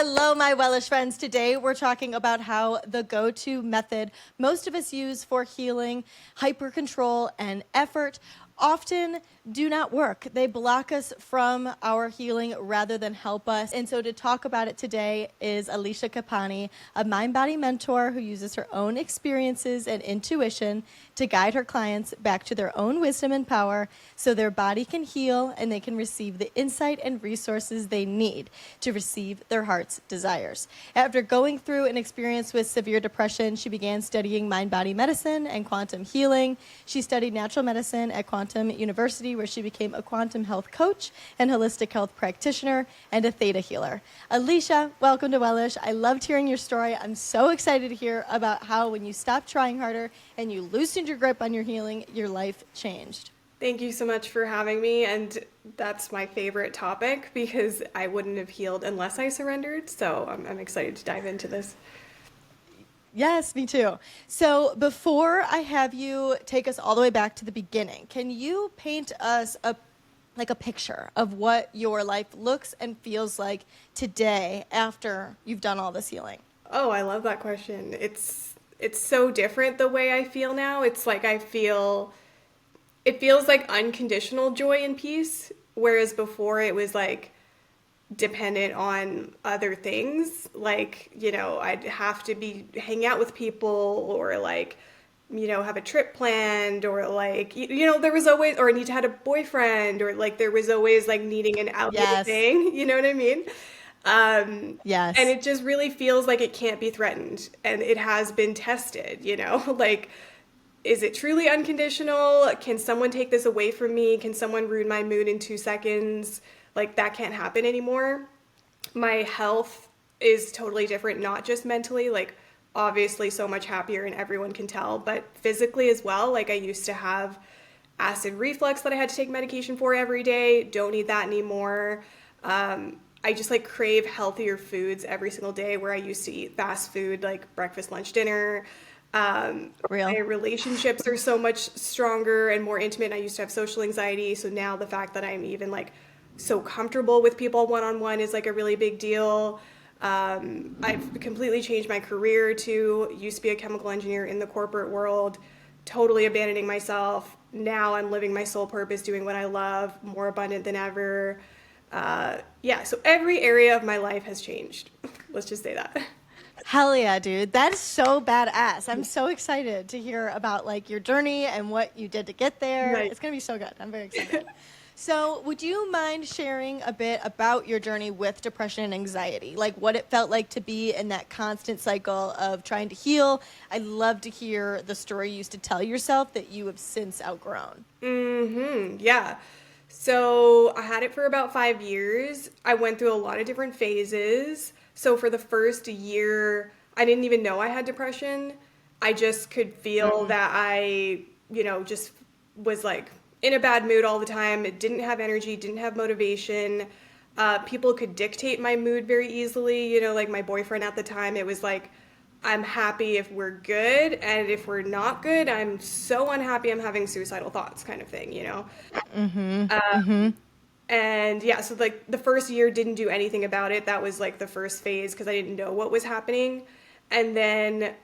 Hello, my Wellish friends. Today we're talking about how the go-to method most of us use for healing, hyper control, and effort often do not work. They block us from our healing rather than help us. And so to talk about it today is Alisha Kapani, a mind-body mentor who uses her own experiences and intuition to guide her clients back to their own wisdom and power so their body can heal and they can receive the insight and resources they need to receive their heart's desires. After going through an experience with severe depression, she began studying mind-body medicine and quantum healing. She studied natural medicine at Quantum University, where she became a quantum health coach and holistic health practitioner and a theta healer. Alisha, welcome to Wellish. I loved hearing your story. I'm so excited to hear about how when you stopped trying harder and you loosened your grip on your healing, your life changed. Thank you so much for having me, and that's my favorite topic because I wouldn't have healed unless I surrendered, so I'm excited to dive into this. Yes, me too. So before I have you take us all the way back to the beginning, can you paint us a picture of what your life looks and feels like today after you've done all this healing? Oh, I love that question. It's so different the way I feel now. It's like it feels like unconditional joy and peace, whereas before it was like dependent on other things, like, I'd have to be hang out with people or like, have a trip planned or like, there was always, or I need to have a boyfriend or like there was always like needing an outlet Yes. thing, you know what I mean? Yes. And it just really feels like it can't be threatened and it has been tested, like, is it truly unconditional? Can someone take this away from me? Can someone ruin my mood in 2 seconds? Like, that can't happen anymore. My health is totally different, not just mentally, like, obviously so much happier and everyone can tell, but physically as well. Like, I used to have acid reflux that I had to take medication for every day. Don't need that anymore. I just like crave healthier foods every single day where I used to eat fast food, like breakfast, lunch, dinner. Real. My relationships are so much stronger and more intimate. I used to have social anxiety, so now the fact that I'm even like so comfortable with people one-on-one is like a really big deal. I've completely changed my career too. Used to be a chemical engineer in the corporate world, totally abandoning myself. Now I'm living my soul purpose, doing what I love, more abundant than ever. So every area of my life has changed. Let's just say that. Hell yeah, dude. That is so badass. I'm so excited to hear about like your journey and what you did to get there. Right. It's going to be so good. I'm very excited. So, would you mind sharing a bit about your journey with depression and anxiety? Like what it felt like to be in that constant cycle of trying to heal? I'd love to hear the story you used to tell yourself that you have since outgrown. Yeah. So I had it for about 5 years. I went through a lot of different phases. So for the first year, I didn't even know I had depression. I just could feel that I, just was like in a bad mood all the time. It didn't have energy, didn't have motivation. People could dictate my mood very easily. Like my boyfriend at the time, it was like, I'm happy if we're good, and if we're not good, I'm so unhappy I'm having suicidal thoughts kind of thing. And yeah, so like the first year didn't do anything about it. That was like the first phase because I didn't know what was happening. And then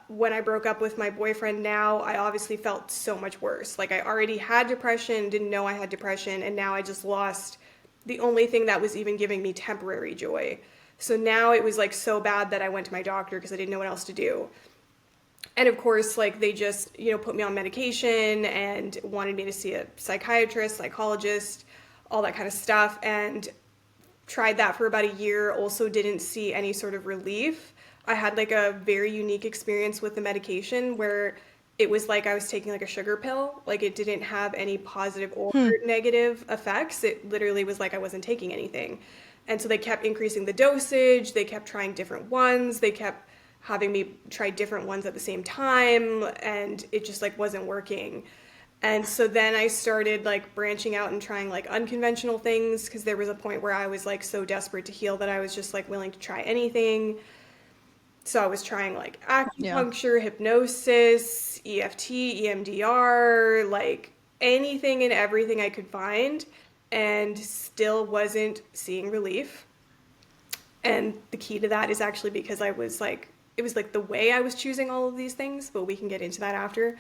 when I broke up with my boyfriend now, I obviously felt so much worse. Like I already had depression, didn't know I had depression, and now I just lost the only thing that was even giving me temporary joy. So now it was like so bad that I went to my doctor because I didn't know what else to do. And of course, like they just, put me on medication and wanted me to see a psychiatrist, psychologist, all that kind of stuff. And tried that for about a year, also didn't see any sort of relief. I had like a very unique experience with the medication where it was like I was taking like a sugar pill. Like it didn't have any positive or negative effects. It literally was like I wasn't taking anything. And so they kept increasing the dosage. They kept trying different ones. They kept having me try different ones at the same time. And it just like wasn't working. And so then I started like branching out and trying like unconventional things because there was a point where I was like so desperate to heal that I was just like willing to try anything. So I was trying like acupuncture, hypnosis, EFT, EMDR, like anything and everything I could find, and still wasn't seeing relief. And the key to that is actually because I was like, it was like the way I was choosing all of these things, but we can get into that after.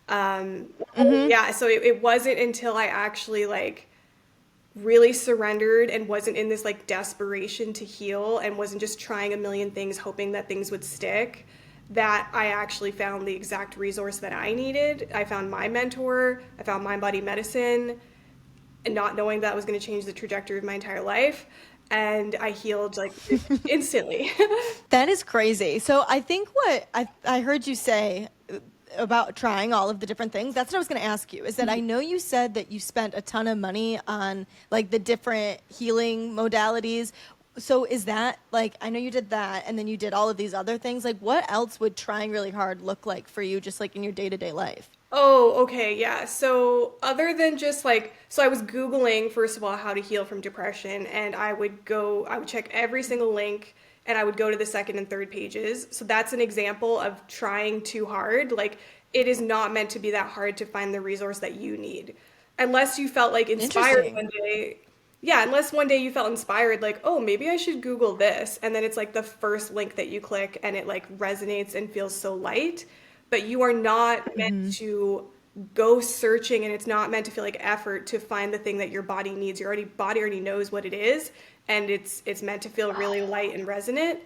Yeah, so it wasn't until I actually like really surrendered and wasn't in this like desperation to heal and wasn't just trying a million things hoping that things would stick that I actually found the exact resource that I needed. I found my mentor, I found mind body medicine, and not knowing that was going to change the trajectory of my entire life. And I healed like instantly. That is crazy. So I think what I heard you say about trying all of the different things, that's what I was going to ask you, is that I know you said that you spent a ton of money on like the different healing modalities. So is that like, I know you did that and then you did all of these other things. Like what else would trying really hard look like for you just like in your day-to-day life? Oh, okay, yeah. So other than just like, so I was Googling, first of all, how to heal from depression, and I would check every single link, and I would go to the second and third pages. So that's an example of trying too hard. Like, it is not meant to be that hard to find the resource that you need. Unless you felt like inspired Interesting. one day. Yeah, unless one day you felt inspired, like, oh, maybe I should Google this. And then it's like the first link that you click and it like resonates and feels so light, but you are not meant to go searching, and it's not meant to feel like effort to find the thing that your body needs. Body already knows what it is, and it's meant to feel really light and resonant.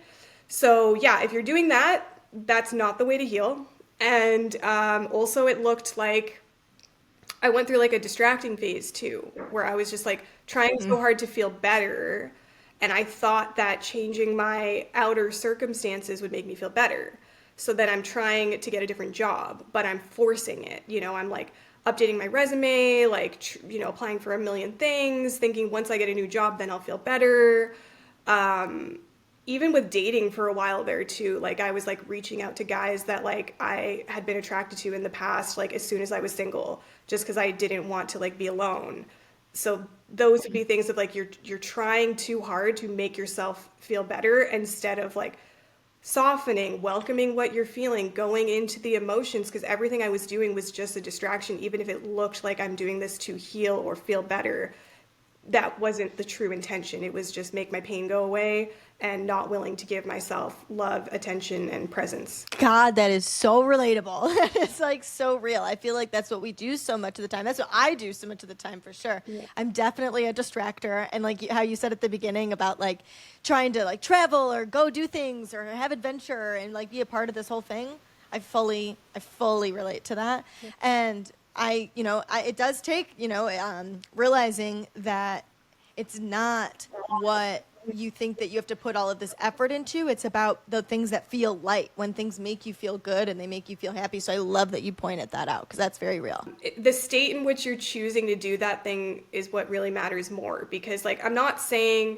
So yeah, if you're doing that, that's not the way to heal. And also it looked like I went through like a distracting phase too, where I was just like trying so hard to feel better. And I thought that changing my outer circumstances would make me feel better. So then I'm trying to get a different job, but I'm forcing it. You know, I'm like updating my resume, like, applying for a million things, thinking once I get a new job, then I'll feel better. Even with dating for a while there too, like I was like reaching out to guys that like I had been attracted to in the past, like as soon as I was single, just because I didn't want to like be alone. So those would be things of like you're trying too hard to make yourself feel better instead of like softening, welcoming what you're feeling, going into the emotions, because everything I was doing was just a distraction, even if it looked like I'm doing this to heal or feel better. That wasn't the true intention. It was just make my pain go away and not willing to give myself love, attention, and presence. God, that is so relatable. It's like so real. I feel like that's what we do so much of the time. That's what I do so much of the time for sure. Yeah. I'm definitely a distractor. And like how you said at the beginning about like trying to like travel or go do things or have adventure and like be a part of this whole thing. I fully relate to that. And it does take, realizing that it's not what you think that you have to put all of this effort into. It's about the things that feel light, when things make you feel good and they make you feel happy. So I love that you pointed that out because that's very real. The state in which you're choosing to do that thing is what really matters more, because like I'm not saying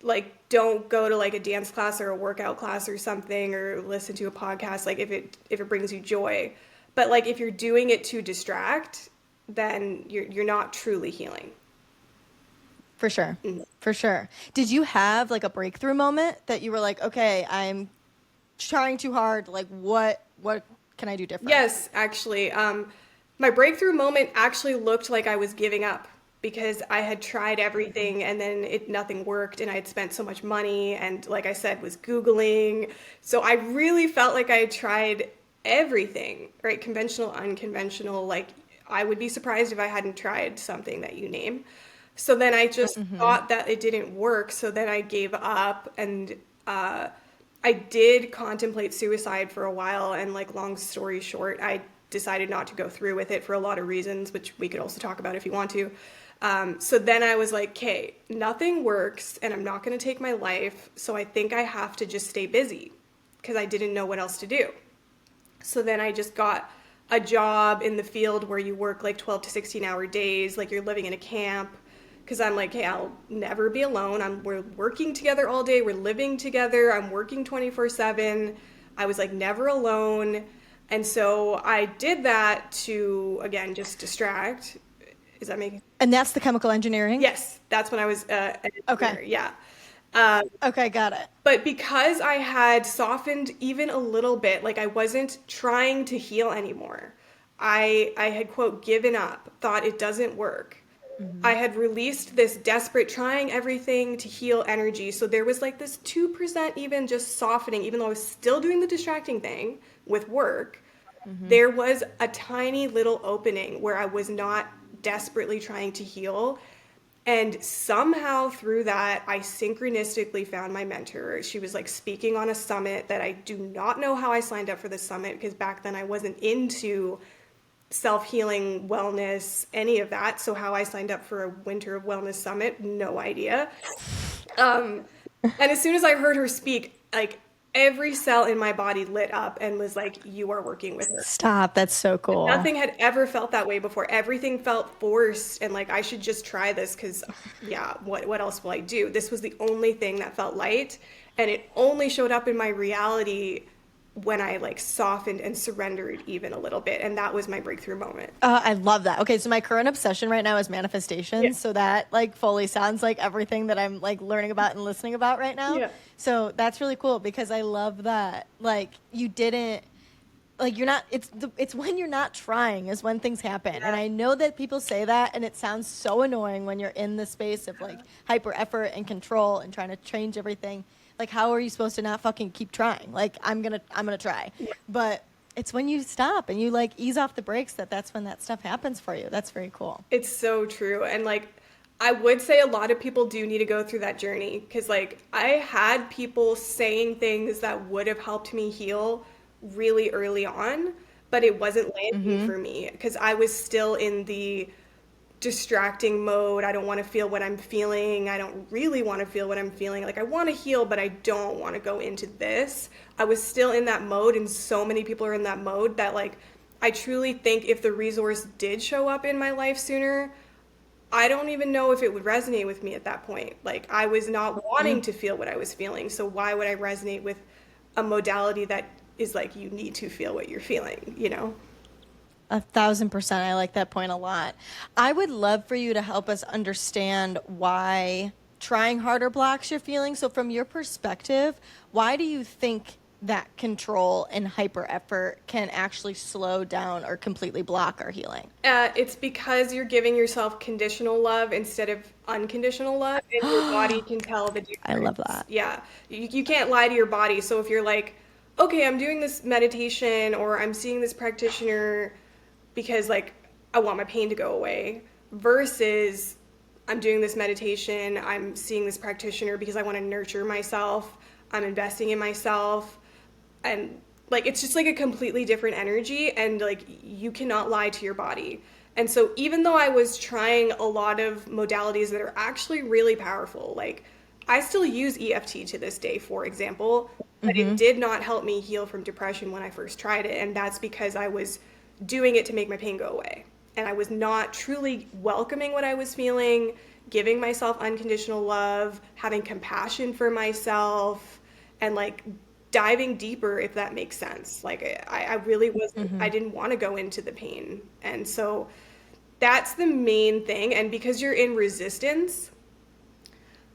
like don't go to like a dance class or a workout class or something, or listen to a podcast like if it brings you joy. But like if you're doing it to distract, then you're not truly healing. For sure. For sure. Did you have like a breakthrough moment that you were like, okay, I'm trying too hard. Like what can I do different? Yes, actually. My breakthrough moment actually looked like I was giving up, because I had tried everything and then nothing worked, and I had spent so much money and like I said was Googling. So I really felt like I had tried everything, right? Conventional, unconventional, like I would be surprised if I hadn't tried something that you name. So then I just thought that it didn't work. So then I gave up, and I did contemplate suicide for a while. And like, long story short, I decided not to go through with it for a lot of reasons, which we could also talk about if you want to. So then I was like, okay, nothing works and I'm not going to take my life. So I think I have to just stay busy, because I didn't know what else to do. So then I just got a job in the field where you work like 12 to 16-hour days, like you're living in a camp. Because I'm like, hey, I'll never be alone. We're working together all day. We're living together. I'm working 24/7. I was like never alone. And so I did that to, again, just distract. Is that making? And that's the chemical engineering? Yes, that's when I was an engineer. Okay. Yeah. Okay, got it. But because I had softened even a little bit, like I wasn't trying to heal anymore. I had, quote, given up, thought it doesn't work. I had released this desperate trying everything to heal energy. So there was like this 2% even just softening, even though I was still doing the distracting thing with work. There was a tiny little opening where I was not desperately trying to heal. And somehow through that, I synchronistically found my mentor. She was like speaking on a summit that I do not know how I signed up for the summit, because back then I wasn't into self-healing, wellness, any of that. So how I signed up for a Winter of Wellness Summit, no idea. And as soon as I heard her speak, like every cell in my body lit up and was like, you are working with her. Stop. That's so cool. Nothing had ever felt that way before. Everything felt forced and like I should just try this because, yeah, what else will I do? This was the only thing that felt light, and it only showed up in my reality when I like softened and surrendered even a little bit, and that was my breakthrough moment. I love that. Okay, so my current obsession right now is manifestation. Yeah. So that like fully sounds like everything that I'm like learning about and listening about right now. Yeah. So that's really cool because I love that like you didn't like you're not it's when you're not trying is when things happen. And I know that people say that and it sounds so annoying when you're in the space of like hyper effort and control and trying to change everything. Like how are you supposed to not fucking keep trying? Like I'm going to try. But it's when you stop and you like ease off the brakes that's when that stuff happens for you. That's very cool. It's so true. And like, I would say a lot of people do need to go through that journey because like I had people saying things that would have helped me heal really early on, but it wasn't landing for me because I was still in the distracting mode. I don't want to feel what I'm feeling. I don't really want to feel what I'm feeling. Like I want to heal, but I don't want to go into this. I was still in that mode, and so many people are in that mode that like I truly think if the resource did show up in my life sooner, I don't even know if it would resonate with me at that point. Like I was not wanting to feel what I was feeling. So why would I resonate with a modality that is like you need to feel what you're feeling, you know? 1,000%. I like that point a lot. I would love for you to help us understand why trying harder blocks your feelings. So from your perspective, why do you think that control and hyper effort can actually slow down or completely block our healing? It's because you're giving yourself conditional love instead of unconditional love, and your body can tell the difference. I love that. Yeah, you can't lie to your body. So if you're like, okay, I'm doing this meditation or I'm seeing this practitioner because like I want my pain to go away, versus I'm doing this meditation, I'm seeing this practitioner because I want to nurture myself, I'm investing in myself, and like it's just like a completely different energy, and like you cannot lie to your body. And so even though I was trying a lot of modalities that are actually really powerful, like I still use EFT to this day, for example, but it did not help me heal from depression when I first tried it, and that's because I was doing it to make my pain go away. And I was not truly welcoming what I was feeling, giving myself unconditional love, having compassion for myself, and like diving deeper, if that makes sense. Like I really wasn't, I didn't want to go into the pain. And so that's the main thing. And because you're in resistance,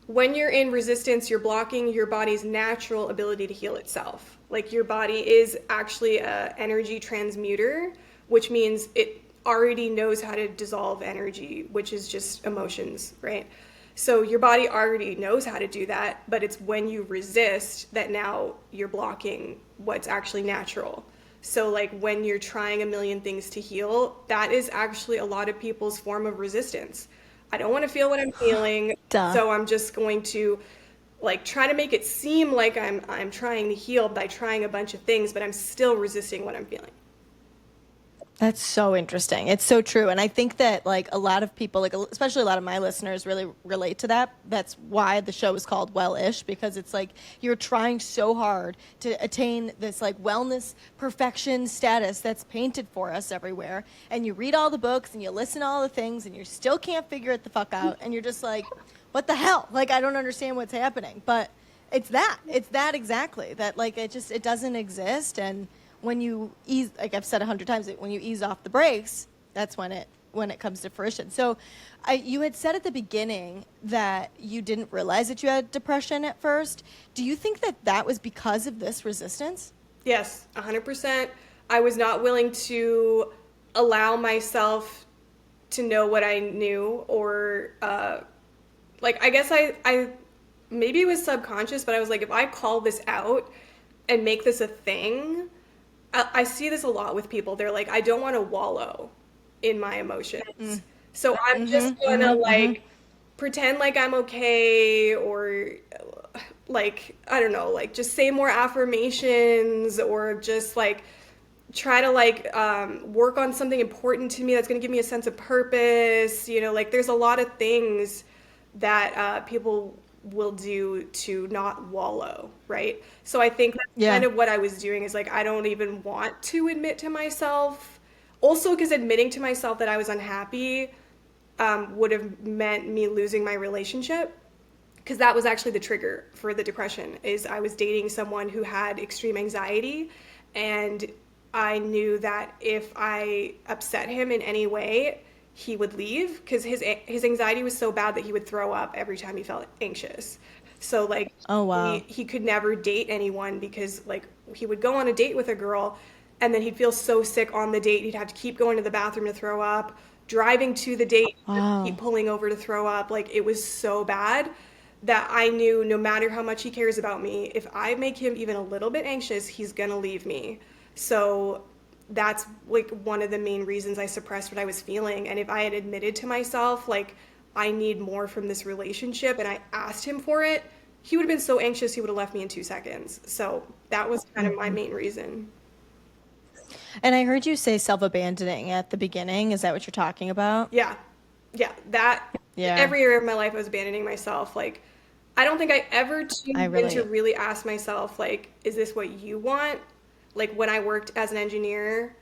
when you're in resistance, you're blocking your body's natural ability to heal itself. Like your body is actually an energy transmuter, which means it already knows how to dissolve energy, which is just emotions, right? So your body already knows how to do that, but it's when you resist that now you're blocking what's actually natural. So like when you're trying a million things to heal, that is actually a lot of people's form of resistance. I don't want to feel what I'm feeling, so I'm just going to like try to make it seem like I'm trying to heal by trying a bunch of things, but I'm still resisting what I'm feeling. That's so interesting. It's so true. And I think that like a lot of people, like especially a lot of my listeners really relate to that. That's why the show is called Wellish, because it's like you're trying so hard to attain this like wellness perfection status that's painted for us everywhere. And you read all the books and you listen to all the things and you still can't figure it the fuck out. And you're just like, what the hell? Like, I don't understand what's happening. But it's that exactly that like it doesn't exist. And when you ease, like I've said 100 times, when you ease off the brakes, that's when it comes to fruition. So you had said at the beginning that you didn't realize that you had depression at first. Do you think that was because of this resistance? Yes, 100%. I was not willing to allow myself to know what I knew, or like I guess I maybe it was subconscious, but I was like, if I call this out and make this a thing, I see this a lot with people. They're like, I don't want to wallow in my emotions. So I'm just gonna like pretend like I'm okay, or like, I don't know, like just say more affirmations, or just like try to like work on something important to me that's going to give me a sense of purpose. You know, like there's a lot of things that people will do to not wallow, right? So I think that's Yeah. kind of what I was doing, is like I don't even want to admit to myself. Also, because admitting to myself that I was unhappy would have meant me losing my relationship, because that was actually the trigger for the depression. Is I was dating someone who had extreme anxiety, and I knew that if I upset him in any way, he would leave, because his anxiety was so bad that he would throw up every time he felt anxious. So like Oh, he wow. he could never date anyone, because like he would go on a date with a girl, and then he'd feel so sick on the date he'd have to keep going to the bathroom to throw up, driving to the date, keep Wow. pulling over to throw up. Like it was so bad that I knew no matter how much he cares about me, if I make him even a little bit anxious, he's gonna leave me. So that's like one of the main reasons I suppressed what I was feeling. And if I had admitted to myself, like, I need more from this relationship, and I asked him for it, he would have been so anxious he would have left me in 2 seconds. So that was kind of my main reason. And I heard you say self-abandoning at the beginning. Is that what you're talking about? Yeah. Yeah. That Yeah, every area of my life I was abandoning myself. Like, I don't think I ever I tuned in to relate. really ask myself, like, is this what you want? Like, when I worked as an engineer,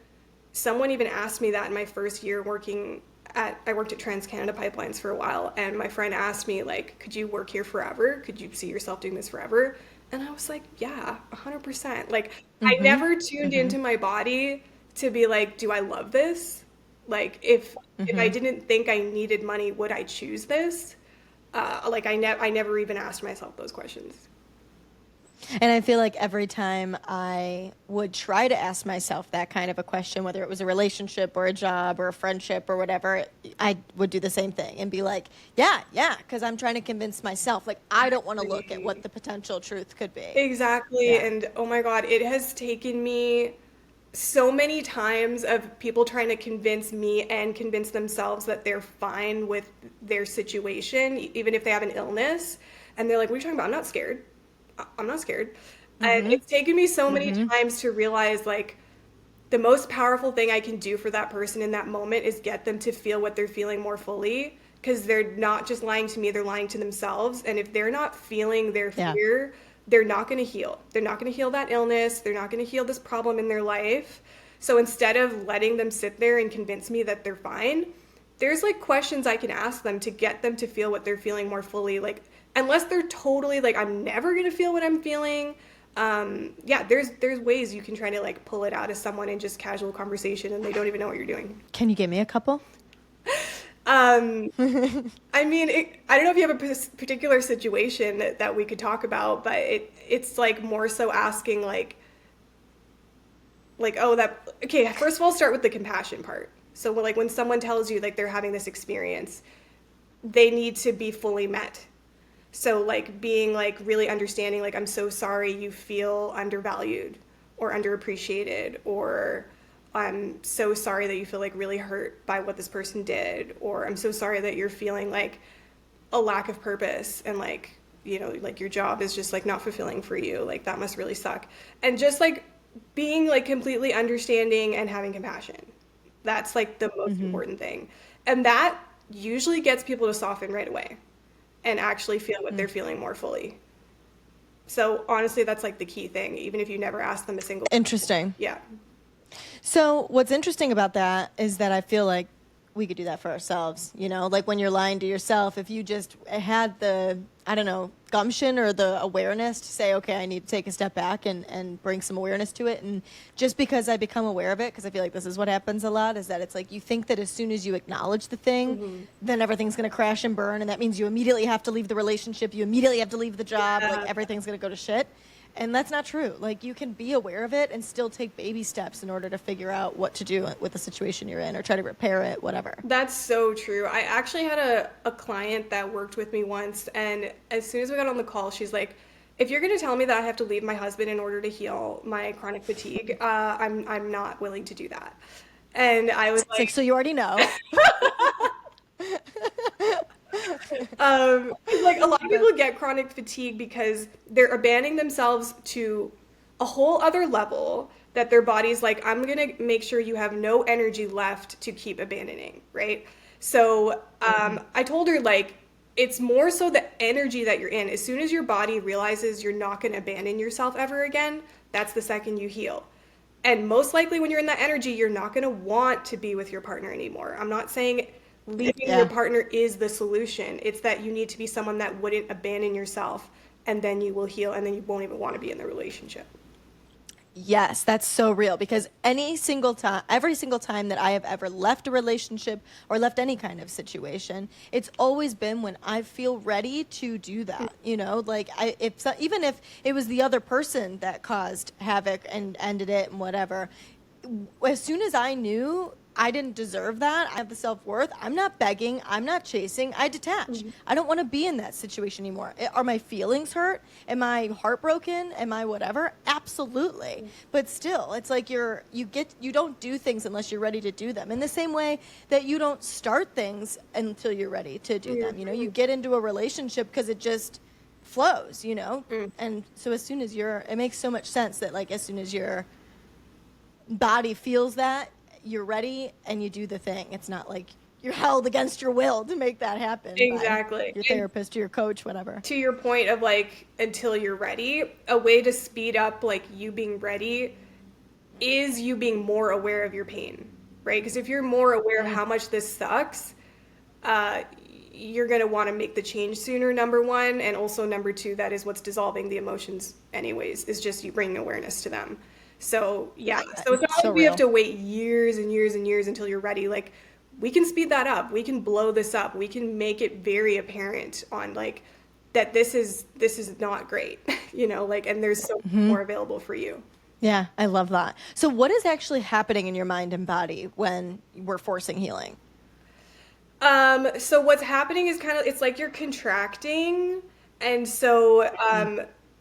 someone even asked me that in my first year working I worked at Trans Canada Pipelines for a while, and my friend asked me, like, could you work here forever? Could you see yourself doing this forever? And I was like, yeah, 100%. Like, I Mm-hmm. never tuned Mm-hmm. into my body to be like, do I love this? Like, if I Mm-hmm. didn't think I needed money, would I choose this? Like, I never even asked myself those questions. And I feel like every time I would try to ask myself that kind of a question, whether it was a relationship or a job or a friendship or whatever, I would do the same thing and be like, yeah, because I'm trying to convince myself, like, I don't want to look at what Exactly. the potential truth could be. Exactly. Yeah. And oh my God, it has taken me so many times of people trying to convince me and convince themselves that they're fine with their situation, even if they have an illness. And they're like, what are you talking about? I'm not scared. I'm not scared. And Mm-hmm. it's taken me so many Mm-hmm. times to realize, like, the most powerful thing I can do for that person in that moment is get them to feel what they're feeling more fully, because they're not just lying to me, they're lying to themselves. And if they're not feeling their Yeah. fear, they're not going to heal. They're not going to heal that illness. They're not going to heal this problem in their life. So instead of letting them sit there and convince me that they're fine, there's like questions I can ask them to get them to feel what they're feeling more fully. Like, unless they're totally like, I'm never going to feel what I'm feeling, yeah, there's ways you can try to like pull it out of someone in just casual conversation, and they don't even know what you're doing. Can you give me a couple? Um, I mean, I don't know if you have a particular situation that we could talk about, but it's like more so asking like, oh, that, okay, first of all, start with the compassion part. So like when someone tells you like they're having this experience, they need to be fully met. So like being like really understanding, like, I'm so sorry you feel undervalued or underappreciated, or I'm so sorry that you feel like really hurt by what this person did, or I'm so sorry that you're feeling like a lack of purpose, and like, you know, like your job is just like not fulfilling for you. Like that must really suck. And just like being like completely understanding and having compassion. That's like the most Mm-hmm. important thing. And that usually gets people to soften right away and actually feel what they're feeling more fully. So honestly, that's like the key thing, even if you never ask them a single question. Interesting. Yeah. So what's interesting about that is that I feel like we could do that for ourselves, you know, like when you're lying to yourself, if you just had the, I don't know, gumption or the awareness to say, okay, I need to take a step back and bring some awareness to it. And just because I become aware of it, because I feel like this is what happens a lot, is that it's like you think that as soon as you acknowledge the thing, then everything's going to crash and burn. And that means you immediately have to leave the relationship. You immediately have to leave the job. Like Yeah. everything's going to go to shit. And that's not true. Like, you can be aware of it and still take baby steps in order to figure out what to do with the situation you're in or try to repair it, whatever. That's so true. I actually had a client that worked with me once, and as soon as we got on the call, she's like, if you're going to tell me that I have to leave my husband in order to heal my chronic fatigue, I'm not willing to do that. And I was It's like, like, so you already know. 'cause, like, a lot of people get chronic fatigue because they're abandoning themselves to a whole other level that their body's like, I'm gonna make sure you have no energy left to keep abandoning, right? So I told her, like, it's more so the energy that you're in. As soon as your body realizes you're not gonna abandon yourself ever again, that's the second you heal. And most likely when you're in that energy, you're not going to want to be with your partner anymore. I'm not saying leaving your Yeah. partner is the solution. It's that you need to be someone that wouldn't abandon yourself, and then you will heal, and then you won't even want to be in the relationship. Yes, that's so real because every single time that I have ever left a relationship or left any kind of situation, it's always been when I feel ready to do that. Like, even if it was the other person that caused havoc and ended it and whatever, as soon as I knew I didn't deserve that, I have the self-worth, I'm not begging, I'm not chasing, I detach. I don't want to be in that situation anymore. Are my feelings hurt? Am I heartbroken? Am I whatever? Absolutely. But still, it's like you don't do things unless you're ready to do them. In the same way that you don't start things until you're ready to do them. You get into a relationship because it just flows. And so it makes so much sense that, like, as soon as your body feels that, you're ready and you do the thing. It's not like you're held against your will to make that happen by Exactly. your And therapist or your coach, whatever. to your point of, like, until you're ready, a way to speed up, like, you being ready is you being more aware of your pain, right? Because if you're more aware of how much this sucks, uh, you're going to want to make the change sooner, number one. And also, number two, that is what's dissolving the emotions, anyways, is just you bringing awareness to them. So, yeah. So it's not So like we have real. to wait years and years and years until you're ready. Like, we can speed that up. We can blow this up. We can make it very apparent on, like, that this is not great, like, and there's so much more available for you. Yeah, I love that. So what is actually happening in your mind and body when we're forcing healing? So what's happening is it's like you're contracting. And so,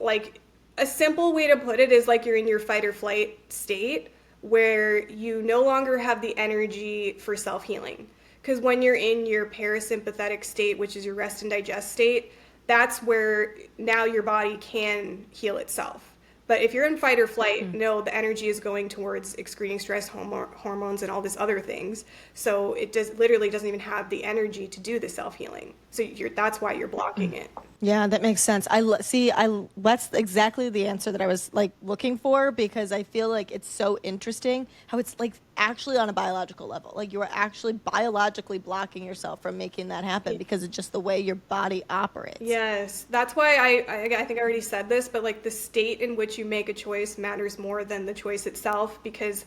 like, a simple way to put it is like you're in your fight or flight state where you no longer have the energy for self-healing. Because when you're in your parasympathetic state, which is your rest and digest state, that's where now your body can heal itself. But if you're in fight or flight, no, the energy is going towards excreting stress hormones and all these other things. So it literally doesn't even have the energy to do the self-healing. So that's why you're blocking it. Yeah, that makes sense. That's exactly the answer that I was, like, looking for, because I feel like it's so interesting how it's, like, actually on a biological level. Like, you are actually biologically blocking yourself from making that happen because it's just the way your body operates. Yes, that's why I think I already said this, but, like, the state in which you make a choice matters more than the choice itself, because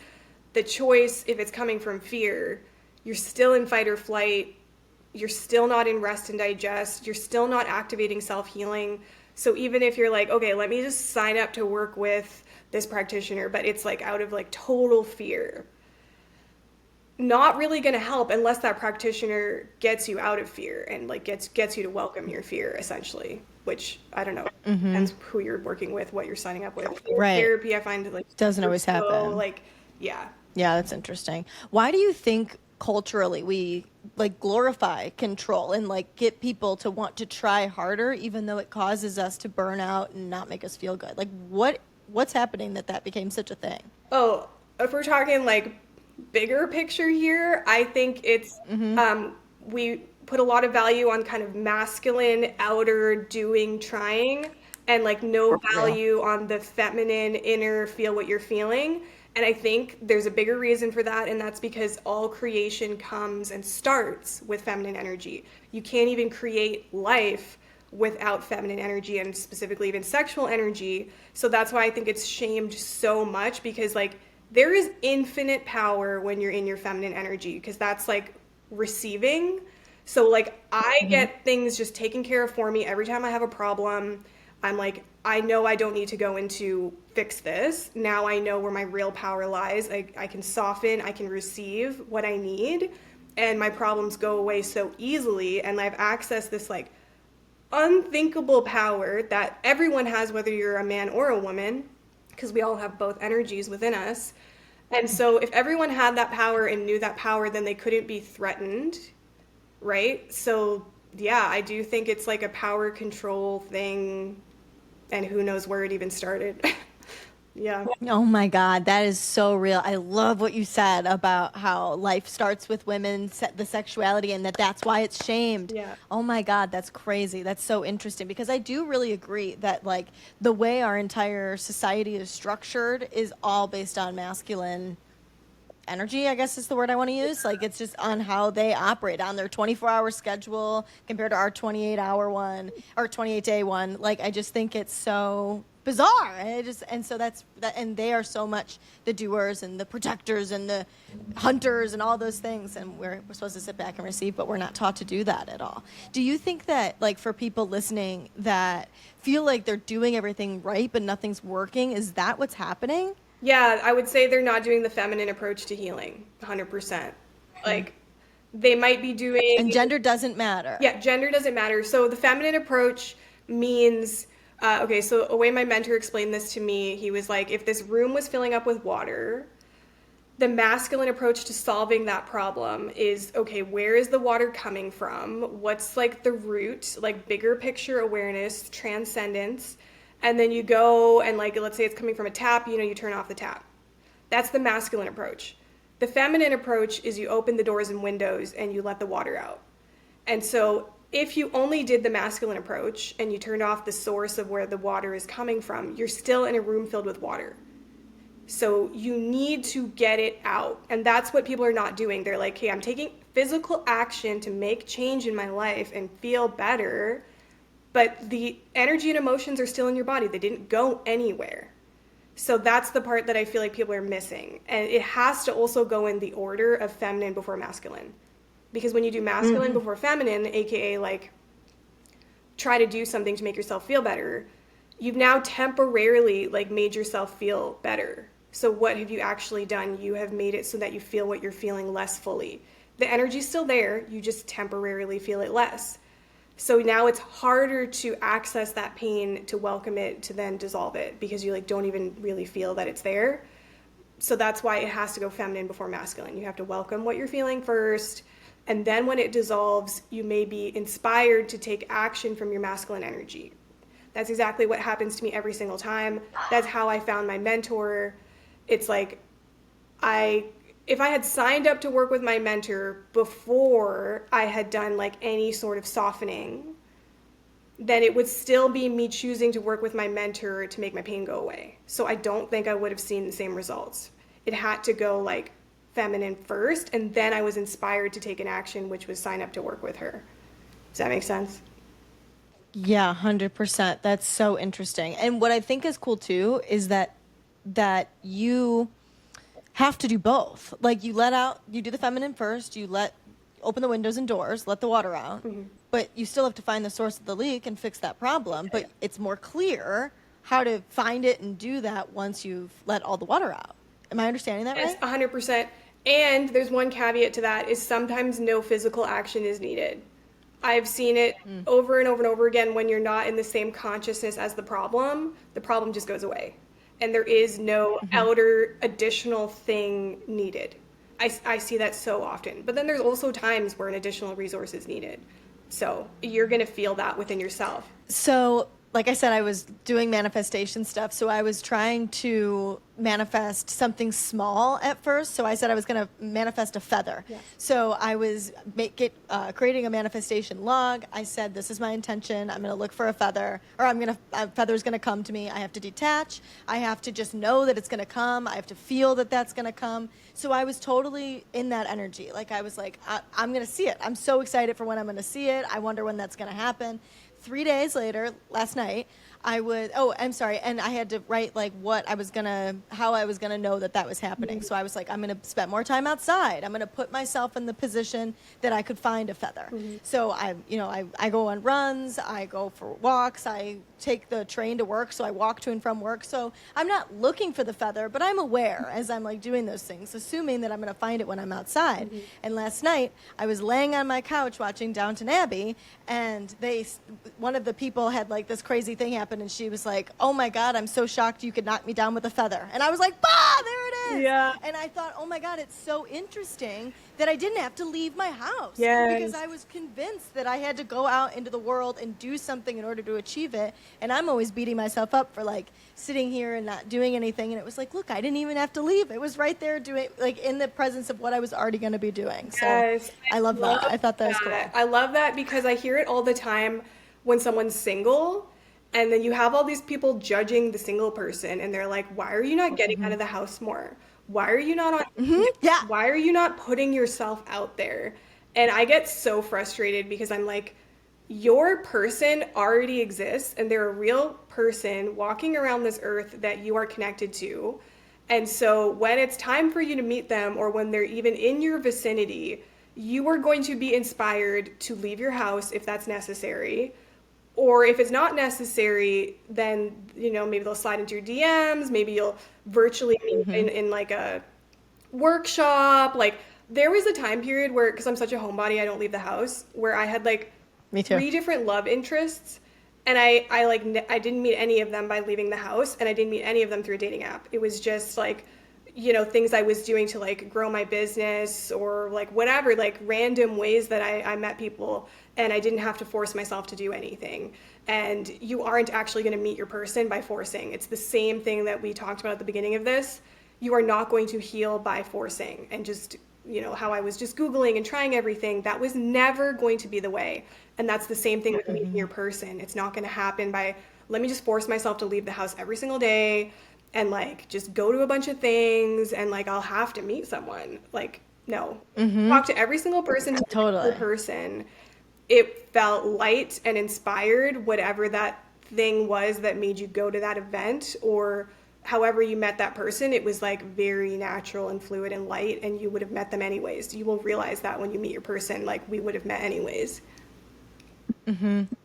the choice, if it's coming from fear, you're still in fight or flight. You're still not in rest and digest. You're still not activating self-healing. So even if you're like, okay, let me just sign up to work with this practitioner, but it's, like, out of, like, total fear, not really going to help unless that practitioner gets you out of fear and, like, gets you to welcome your fear, essentially, which I don't know, depends who you're working with, what you're signing up with. Right. Therapy, I find, like, Doesn't always so, happen. like, yeah. Yeah, that's interesting. Why do you think culturally we, like, glorify control and, like, get people to want to try harder even though it causes us to burn out and not make us feel good? Like, what's happening that became such a thing? Oh, if we're talking, like, bigger picture here, I think it's we put a lot of value on kind of masculine, outer, doing, trying, and, like, no Real. value on the feminine, inner, feel what you're feeling. And I think there's a bigger reason for that, and that's because all creation comes and starts with feminine energy. You can't even create life without feminine energy, and specifically even sexual energy. So that's why I think it's shamed so much, because, like, there is infinite power when you're in your feminine energy, because that's, like, receiving. So, like, I get things just taken care of for me every time I have a problem. I'm, like, I know I don't need to go into fix this. Now I know where my real power lies. I can soften, I can receive what I need, and my problems go away so easily. And I've accessed this like unthinkable power that everyone has, whether you're a man or a woman, because we all have both energies within us. And so if everyone had that power and knew that power, then they couldn't be threatened, right? So yeah, I do think it's like a power control thing, and who knows where it even started. Yeah. Oh my God, that is so real. I love what you said about how life starts with women, the sexuality, and that's why it's shamed. Yeah. Oh my God, that's crazy. That's so interesting because I do really agree that like the way our entire society is structured is all based on masculine energy, I guess is the word I want to use. Like it's just on how they operate on their 24-hour schedule compared to our 28-hour one or 28-day one. Like I just think it's so bizarre. And so that's that, and they are so much the doers and the protectors and the hunters and all those things, and we're supposed to sit back and receive, but we're not taught to do that at all. Do you think that like for people listening that feel like they're doing everything right but nothing's working, is that what's happening? Yeah, I would say they're not doing the feminine approach to healing 100%. Like they might be doing. And gender doesn't matter. Yeah, gender doesn't matter. So the feminine approach means, okay, so a way my mentor explained this to me, he was like, if this room was filling up with water, the masculine approach to solving that problem is, okay, where is the water coming from? What's like the root, like bigger picture awareness, transcendence. And then you go and like, let's say it's coming from a tap, you turn off the tap. That's the masculine approach. The feminine approach is you open the doors and windows and you let the water out. And so if you only did the masculine approach and you turned off the source of where the water is coming from, you're still in a room filled with water. So you need to get it out. And that's what people are not doing. They're like, hey, I'm taking physical action to make change in my life and feel better. But the energy and emotions are still in your body. They didn't go anywhere. So that's the part that I feel like people are missing. And it has to also go in the order of feminine before masculine. Because when you do masculine before feminine, aka like try to do something to make yourself feel better, you've now temporarily like made yourself feel better. So what have you actually done? You have made it so that you feel what you're feeling less fully. The energy's still there, you just temporarily feel it less. So now it's harder to access that pain, to welcome it, to then dissolve it, because you like don't even really feel that it's there. So that's why it has to go feminine before masculine. You have to welcome what you're feeling first, and then when it dissolves, you may be inspired to take action from your masculine energy. That's exactly what happens to me every single time. That's how I found my mentor. It's like if I had signed up to work with my mentor before I had done like any sort of softening, then it would still be me choosing to work with my mentor to make my pain go away. So I don't think I would have seen the same results. It had to go like feminine first, and then I was inspired to take an action, which was sign up to work with her. Does that make sense? Yeah, 100%. That's so interesting. And what I think is cool too is that you have to do both. Like you do the feminine first, open the windows and doors, let the water out, but you still have to find the source of the leak and fix that problem. But it's more clear how to find it and do that once you've let all the water out. Am I understanding that right? Yes, 100%. And there's one caveat to that is sometimes no physical action is needed. I've seen it over and over and over again. When you're not in the same consciousness as the problem just goes away. And there is no outer additional thing needed. I see that so often. But then there's also times where an additional resource is needed. So you're going to feel that within yourself. So, like I said, I was doing manifestation stuff. So I was trying to manifest something small at first. So I said I was going to manifest a feather. Yeah. So I was creating a manifestation log. I said, this is my intention. I'm going to look for a feather, or a feather's going to come to me. I have to detach. I have to just know that it's going to come. I have to feel that that's going to come. So I was totally in that energy. Like I was like, I'm going to see it. I'm so excited for when I'm going to see it. I wonder when that's going to happen. 3 days later, last night, I'm sorry. And I had to write like how I was gonna know that that was happening. So I was like, I'm gonna spend more time outside. I'm gonna put myself in the position that I could find a feather. So I go on runs, I go for walks, I take the train to work, so I walk to and from work. So I'm not looking for the feather, but I'm aware as I'm like doing those things, assuming that I'm gonna find it when I'm outside. And last night I was laying on my couch watching Downton Abbey, and one of the people had like this crazy thing happen, and she was like, "Oh my God, I'm so shocked you could knock me down with a feather." And I was like, "Bah, there it is!" Yeah. And I thought, "Oh my God, it's so interesting that I didn't have to leave my house Yes. because I was convinced that I had to go out into the world and do something in order to achieve it." And I'm always beating myself up for like sitting here and not doing anything. And it was like, look, I didn't even have to leave. It was right there doing like in the presence of what I was already going to be doing. So Yes, I love that. I thought that was cool. I love that because I hear it all the time when someone's single, and then you have all these people judging the single person, and they're like, "Why are you not getting out of the house more? Why are you not on? Yeah. Why are you not putting yourself out there?" And I get so frustrated because I'm like, your person already exists, and they're a real person walking around this earth that you are connected to. And so when it's time for you to meet them, or when they're even in your vicinity, you are going to be inspired to leave your house if that's necessary. Or if it's not necessary, then, maybe they'll slide into your DMs, maybe you'll virtually meet in like a workshop. Like there was a time period where, because I'm such a homebody, I don't leave the house, where I had like Me too. 3 different love interests, and I didn't meet any of them by leaving the house, and I didn't meet any of them through a dating app. It was just like, things I was doing to like grow my business, or like whatever, like random ways that I met people, and I didn't have to force myself to do anything. And you aren't actually going to meet your person by forcing. It's the same thing that we talked about at the beginning of this. You are not going to heal by forcing and just, how I was just Googling and trying everything. That was never going to be the way. And that's the same thing with meeting your person. It's not going to happen by, let me just force myself to leave the house every single day and like just go to a bunch of things, and like I'll have to meet someone. Like, no. Talk to every single person who's Totally. a person. It felt light and inspired, whatever that thing was that made you go to that event, or however you met that person. It was like very natural and fluid and light, and you would have met them anyways. You will realize that when you meet your person, like we would have met anyways.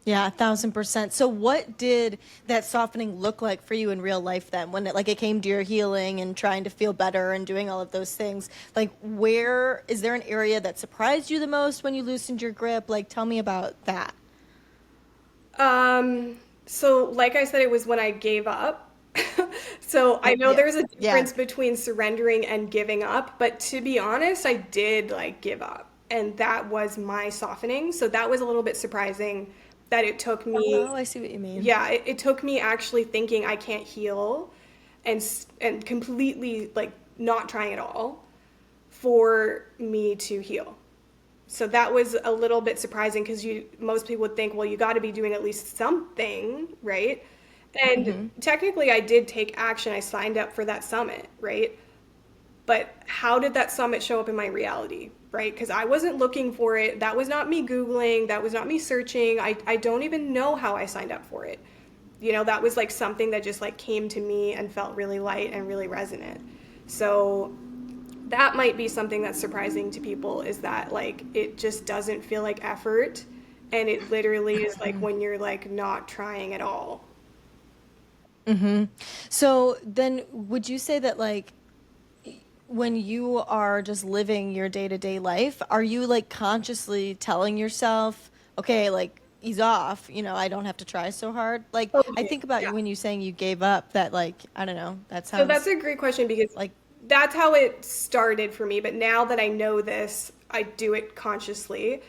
Yeah, 1,000%. So what did that softening look like for you in real life then, when it came to your healing and trying to feel better and doing all of those things? Like, where is there an area that surprised you the most when you loosened your grip? Like, tell me about that. So like I said, it was when I gave up. So I know Yeah. there's a Yeah. difference between surrendering and giving up, but to be honest, I did like give up. And that was my softening. So that was a little bit surprising that it took me, Oh, I see what you mean. yeah, it took me actually thinking I can't heal, and completely like not trying at all for me to heal. So that was a little bit surprising because most people would think, well, you got to be doing at least something, right? And technically I did take action. I signed up for that summit, right? But how did that summit show up in my reality, right? Because I wasn't looking for it. That was not me Googling. That was not me searching. I don't even know how I signed up for it. That was like something that just like came to me and felt really light and really resonant. So that might be something that's surprising to people, is that like it just doesn't feel like effort, and it literally is like when you're like not trying at all. So then would you say that like when you are just living your day-to-day life, are you like consciously telling yourself, okay, like ease off, I don't have to try so hard? Like I Okay, think about yeah. you when you saying you gave up, that like, I don't know, that So that's sounds a great question because like, that's how it started for me. But now that I know this, I do it consciously,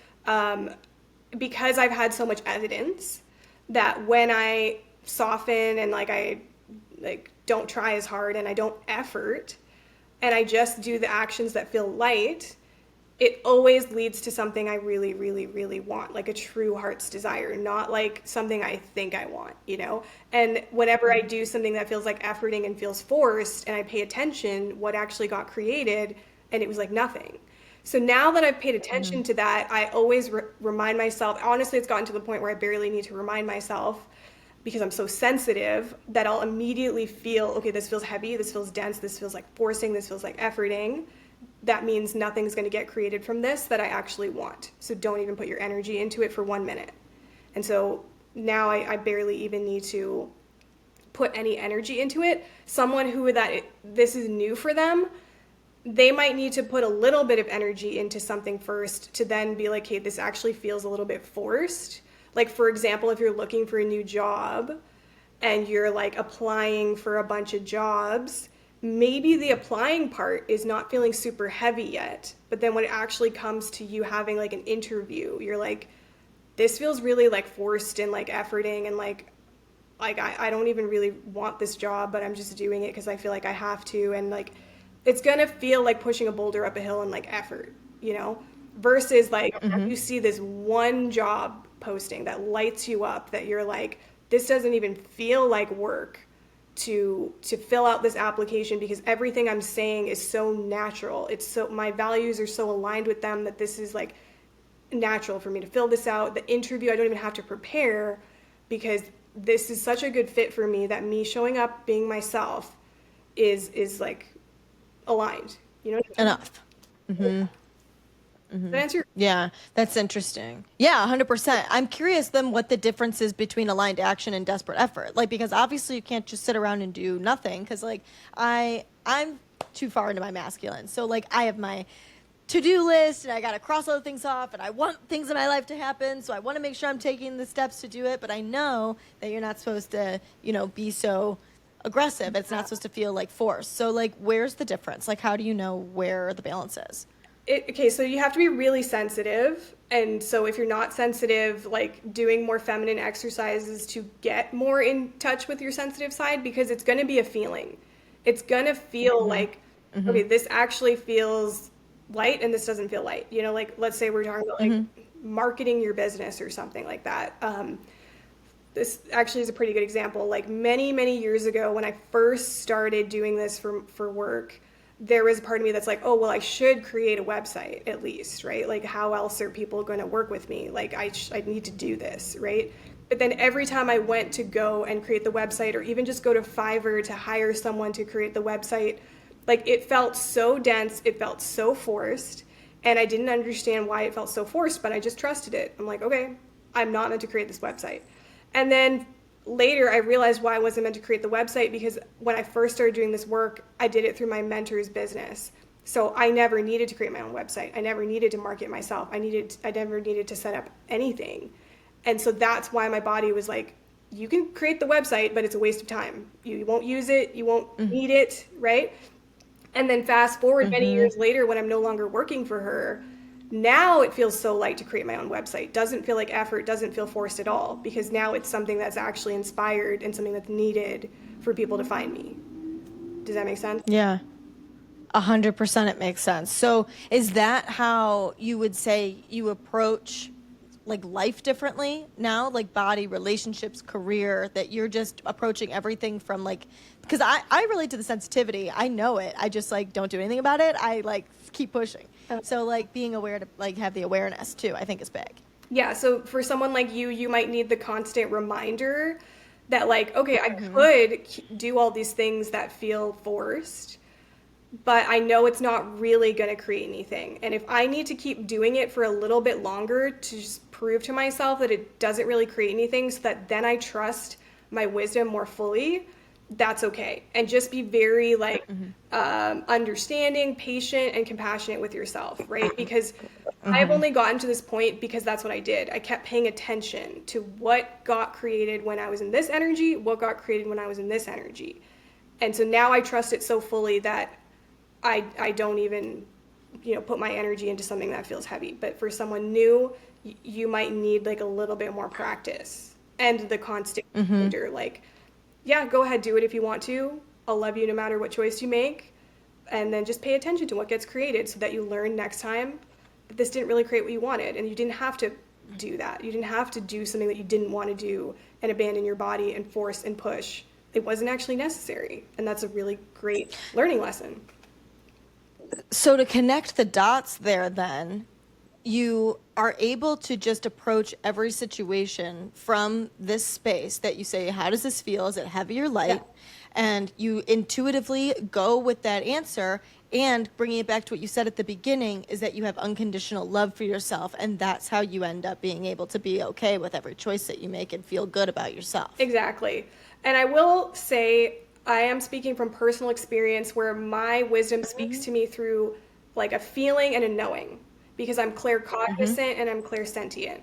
because I've had so much evidence that when I soften and like I like don't try as hard and I don't effort and I just do the actions that feel light, it always leads to something I really, really, really want, like a true heart's desire, not like something I think I want. And whenever I do something that feels like efforting and feels forced and I pay attention, what actually got created, and it was like nothing. So now that I've paid attention to that, I always remind myself, honestly, it's gotten to the point where I barely need to remind myself, because I'm so sensitive that I'll immediately feel, okay, this feels heavy, this feels dense, this feels like forcing, this feels like efforting. That means nothing's going to get created from this that I actually want. So don't even put your energy into it for 1 minute. And so now I barely even need to put any energy into it. Someone who this is new for them, they might need to put a little bit of energy into something first to then be like, hey, this actually feels a little bit forced. Like, for example, if you're looking for a new job and you're like applying for a bunch of jobs, maybe the applying part is not feeling super heavy yet. But then when it actually comes to you having like an interview, you're like, this feels really like forced and like efforting and like I don't even really want this job, but I'm just doing it because I feel like I have to. And like, it's going to feel like pushing a boulder up a hill and like effort, versus like you see this one job posting that lights you up that you're like, this doesn't even feel like work to fill out this application because everything I'm saying is so natural. My values are so aligned with them that this is like natural for me to fill this out. The interview, I don't even have to prepare because this is such a good fit for me that me showing up being myself is like aligned, Enough. Yeah, that's interesting. Yeah, 100%. I'm curious then what the difference is between aligned action and desperate effort. Like, because obviously you can't just sit around and do nothing because like I'm too far into my masculine. So like I have my to-do list and I got to cross other things off and I want things in my life to happen. So I want to make sure I'm taking the steps to do it. But I know that you're not supposed to, be so aggressive. It's not supposed to feel like force. So like, where's the difference? Like, how do you know where the balance is? Okay, so you have to be really sensitive. And so if you're not sensitive, like doing more feminine exercises to get more in touch with your sensitive side, because it's going to be a feeling. It's going to feel like, okay, this actually feels light and this doesn't feel light. Like let's say we're talking about like marketing your business or something like that. This actually is a pretty good example. Like many, many years ago when I first started doing this for work, there was a part of me that's like, oh, well, I should create a website at least, right? Like how else are people going to work with me? Like I need to do this, right? But then every time I went to go and create the website or even just go to Fiverr to hire someone to create the website, like it felt so dense, it felt so forced, and I didn't understand why it felt so forced, but I just trusted it. I'm like, okay, I'm not meant to create this website. And then later I realized why I wasn't meant to create the website, because when I first started doing this work, I did it through my mentor's business. So I never needed to create my own website. I never needed to market myself. I never needed to set up anything. And so that's why my body was like, you can create the website, but it's a waste of time. You won't use it. You won't need it, right? And then fast forward many years later when I'm no longer working for her, now it feels so light to create my own website. Doesn't feel like effort, doesn't feel forced at all, because now it's something that's actually inspired and something that's needed for people to find me. Does that make sense? Yeah. 100% it makes sense. So is that how you would say you approach like life differently now, like body, relationships, career, that you're just approaching everything from like, because I relate to the sensitivity. I know it. I just like don't do anything about it. I like keep pushing. So like being aware to like have the awareness too, I think is big. Yeah. So for someone like you might need the constant reminder that like, okay, I could do all these things that feel forced, but I know it's not really going to create anything. And if I need to keep doing it for a little bit longer to just prove to myself that it doesn't really create anything so that then I trust my wisdom more fully, that's okay. And just be very like understanding, patient, and compassionate with yourself, right? Because I've only gotten to this point because that's what I did. I kept paying attention to what got created when I was in this energy, what got created when I was in this energy. And so now I trust it so fully that I don't even, put my energy into something that feels heavy. But for someone new, you might need like a little bit more practice and the constant reminder, like, yeah, go ahead, do it if you want to. I'll love you no matter what choice you make. And then just pay attention to what gets created so that you learn next time that this didn't really create what you wanted. And you didn't have to do that. You didn't have to do something that you didn't want to do and abandon your body and force and push. It wasn't actually necessary. And that's a really great learning lesson. So to connect the dots there, then you are able to just approach every situation from this space that you say, how does this feel? Is it heavy or light? Yeah. And you intuitively go with that answer. And bringing it back to what you said at the beginning is that you have unconditional love for yourself. And that's how you end up being able to be okay with every choice that you make and feel good about yourself. Exactly. And I will say, I am speaking from personal experience where my wisdom speaks to me through like a feeling and a knowing because I'm claircognizant and I'm clairsentient.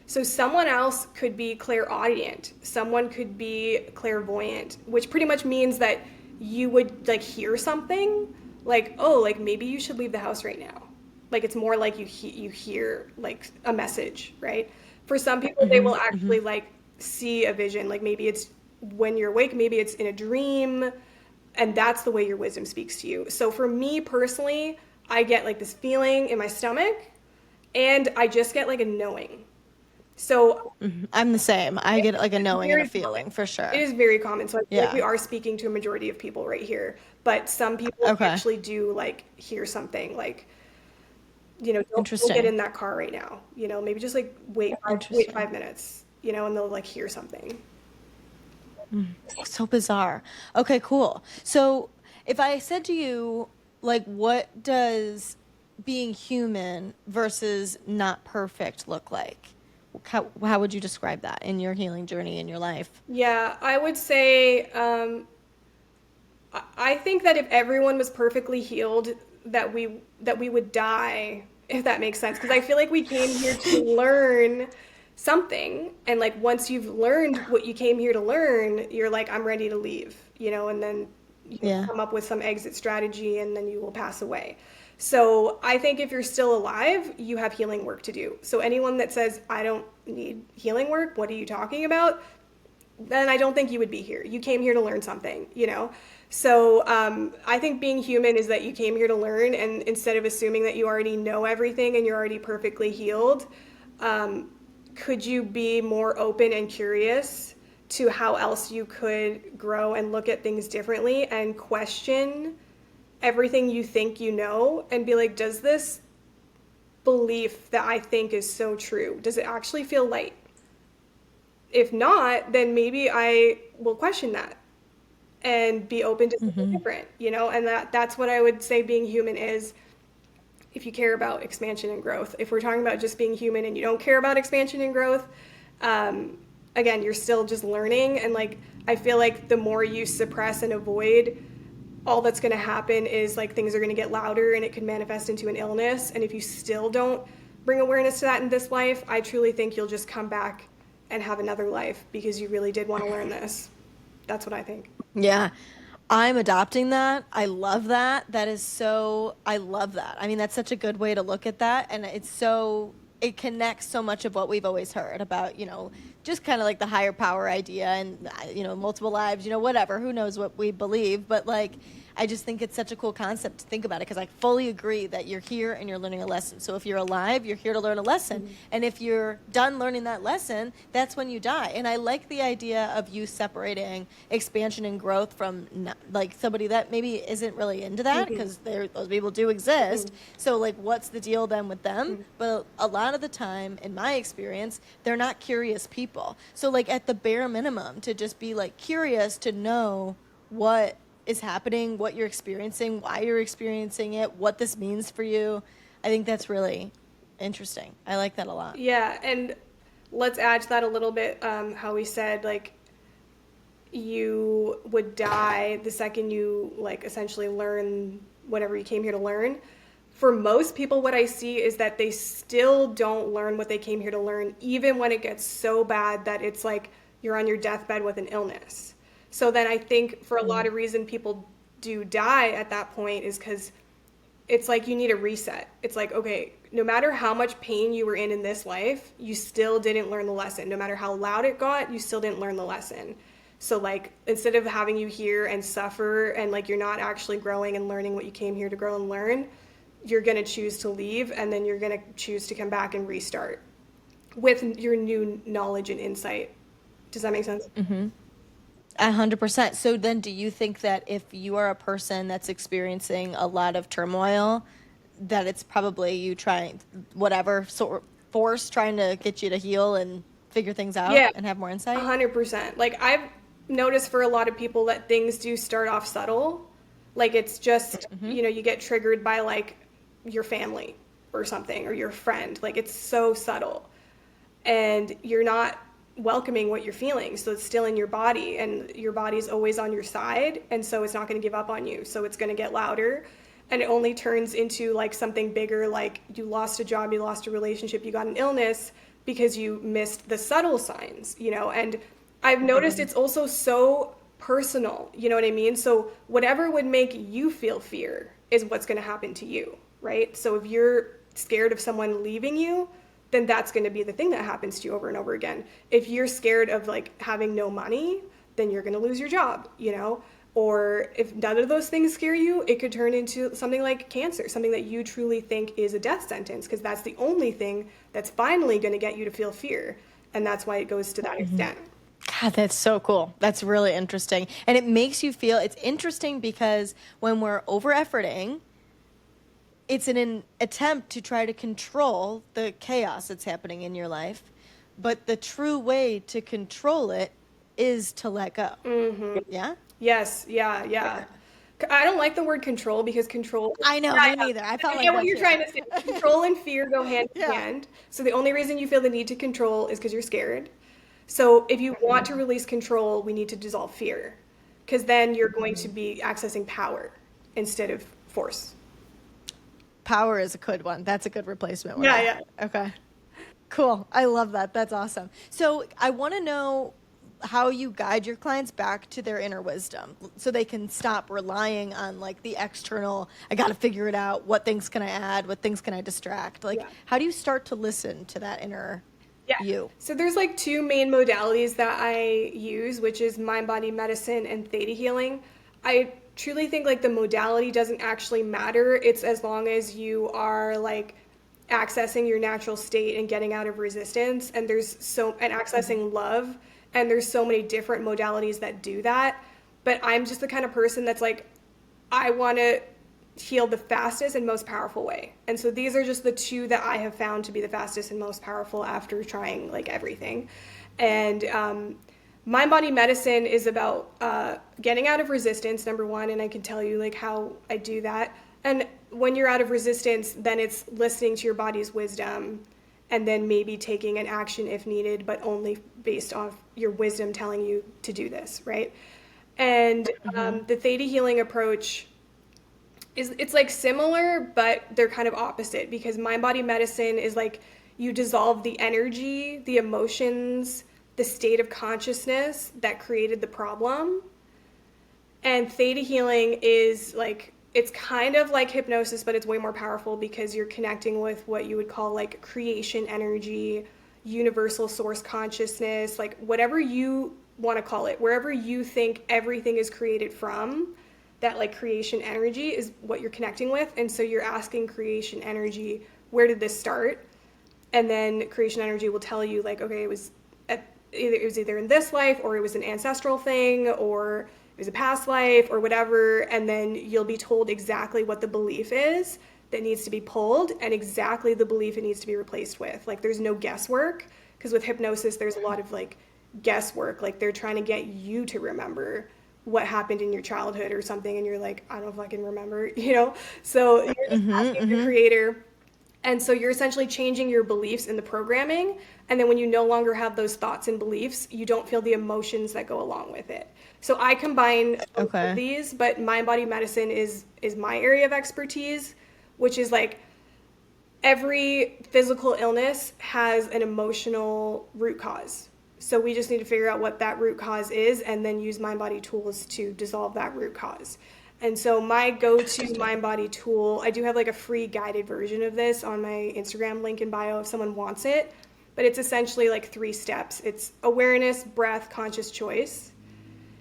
So someone else could be clairaudient, someone could be clairvoyant, which pretty much means that you would like hear something like, oh, like maybe you should leave the house right now. Like it's more like you hear like a message, right? For some people, they will actually like see a vision. Like maybe it's when you're awake, maybe it's in a dream, and that's the way your wisdom speaks to you. So for me personally, I get like this feeling in my stomach, and I just get like a knowing. So I'm the same. I get like a knowing and very a feeling common. for sure. It is very common. So I feel like Yeah. we are speaking to a majority of people right here, but some people Okay. actually do like hear something like, you know, don't get Interesting. in that car right now. You know, maybe just like wait Interesting. 5 minutes, you know, and they'll like hear something. So bizarre. Okay, cool. So if I said to you, like, what does being human versus not perfect look like? How would you describe that in your healing journey in your life? Yeah, I would say I think that if everyone was perfectly healed, that we would die, if that makes sense. Because I feel like we came here to learn something, and like once you've learned what you came here to learn, you're like, I'm ready to leave, you know, and then you Yeah. come up with some exit strategy, and then you will pass away. So I think if you're still alive, you have healing work to do. So anyone that says, I don't need healing work, what are you talking about? Then I don't think you would be here. You came here to learn something, you know? So I think being human is that you came here to learn, and instead of assuming that you already know everything and you're already perfectly healed, could you be more open and curious to how else you could grow and look at things differently and question everything you think you know and be like, does this belief that I think is so true, does it actually feel light? If not, then maybe I will question that and be open to something different, you know? And that's what I would say being human is, if you care about expansion and growth. If we're talking about just being human and you don't care about expansion and growth, again, you're still just learning. And like, I feel like the more you suppress and avoid, all that's going to happen is like things are going to get louder and it could manifest into an illness. And if you still don't bring awareness to that in this life, I truly think you'll just come back and have another life because you really did want to learn this. That's what I think. Yeah. I'm adopting that. I love that. That is so, I love that. I mean, that's such a good way to look at that. And it's so, it connects so much of what we've always heard about, just kind of like the higher power idea and, multiple lives, whatever. Who knows what we believe. But like, I just think it's such a cool concept to think about it because I fully agree that you're here and you're learning a lesson. So if you're alive, you're here to learn a lesson. And if you're done learning that lesson, that's when you die. And I like the idea of you separating expansion and growth from like somebody that maybe isn't really into that because those people do exist. So like, what's the deal then with them? But a lot of the time, in my experience, they're not curious people. So like at the bare minimum, to just be like curious to know what is happening, what you're experiencing, why you're experiencing it, what this means for you. I think that's really interesting. I like that a lot. Yeah, and let's add to that a little bit how we said like you would die the second you like essentially learn whatever you came here to learn. For most people, what I see is that they still don't learn what they came here to learn, even when it gets so bad that it's like you're on your deathbed with an illness. So then I think for a lot of reason people do die at that point is because it's like you need a reset. It's like, okay, no matter how much pain you were in this life, you still didn't learn the lesson. No matter how loud it got, you still didn't learn the lesson. So like instead of having you here and suffer and like you're not actually growing and learning what you came here to grow and learn, you're going to choose to leave and then you're going to choose to come back and restart with your new knowledge and insight. Does that make sense? 100%. So then do you think that if you are a person that's experiencing a lot of turmoil, that it's probably you trying whatever sort force trying to get you to heal and figure things out Yeah, and have more insight? 100%. Like I've noticed for a lot of people that things do start off subtle. Like it's just, you get triggered by like your family or something or your friend. Like it's so subtle. And you're not welcoming what you're feeling. So it's still in your body and your body's always on your side. And so it's not going to give up on you. So it's going to get louder. And it only turns into like something bigger, like you lost a job, you lost a relationship, you got an illness because you missed the subtle signs, And I've noticed it's also so personal, you know what I mean? So whatever would make you feel fear is what's going to happen to you, right? So if you're scared of someone leaving you, then that's going to be the thing that happens to you over and over again. If you're scared of like having no money, then you're going to lose your job, Or if none of those things scare you, it could turn into something like cancer, something that you truly think is a death sentence, because that's the only thing that's finally going to get you to feel fear. And that's why it goes to that extent. God, that's so cool. That's really interesting. And it makes you feel, it's interesting because when we're over efforting, it's an attempt to try to control the chaos that's happening in your life. But the true way to control it is to let go. Yeah? Yes, yeah. I don't like the word control because control. I know, me neither. I felt I like get what that you're too. trying to say. Control and fear go hand in Yeah. hand. So the only reason you feel the need to control is because you're scared. So if you want to release control, we need to dissolve fear, because then you're going to be accessing power instead of force. Power is a good one. That's a good replacement word. Yeah. Okay. Cool. I love that. That's awesome. So I want to know how you guide your clients back to their inner wisdom so they can stop relying on like the external, I got to figure it out. What things can I add? What things can I distract? Like, Yeah. how do you start to listen to that inner you? So there's like two main modalities that I use, which is mind body medicine and theta healing. I truly think like the modality doesn't actually matter. It's as long as you are like accessing your natural state and getting out of resistance, and accessing love, and there's so many different modalities that do that. But I'm just the kind of person that's like, I want to heal the fastest and most powerful way. And so these are just the two that I have found to be the fastest and most powerful after trying like everything. And mind body medicine is about getting out of resistance, number one, and I can tell you like how I do that. And when you're out of resistance, then it's listening to your body's wisdom and then maybe taking an action if needed, but only based off your wisdom telling you to do this, right? And the theta healing approach it's like similar, but they're kind of opposite, because mind body medicine is like you dissolve the energy, the emotions, the state of consciousness that created the problem. And theta healing is like, it's kind of like hypnosis, but it's way more powerful because you're connecting with what you would call like creation energy, universal source consciousness, like whatever you want to call it, wherever you think everything is created from. That like creation energy is what you're connecting with. And so you're asking creation energy, where did this start? And then creation energy will tell you like, okay, it was either in this life, or it was an ancestral thing, or it was a past life, or whatever. And then you'll be told exactly what the belief is that needs to be pulled, and exactly the belief it needs to be replaced with. Like there's no guesswork, because with hypnosis, there's a lot of like guesswork. Like they're trying to get you to remember what happened in your childhood or something, and you're like, I don't know if I can remember, So you're just asking the creator. And so you're essentially changing your beliefs in the programming, and then when you no longer have those thoughts and beliefs, you don't feel the emotions that go along with it. So I combine both of these, but mind body medicine is my area of expertise, which is like every physical illness has an emotional root cause. So we just need to figure out what that root cause is, and then use mind body tools to dissolve that root cause. And so my go-to mind body tool, I do have like a free guided version of this on my Instagram link in bio if someone wants it, but it's essentially like 3 steps. It's awareness, breath, conscious choice.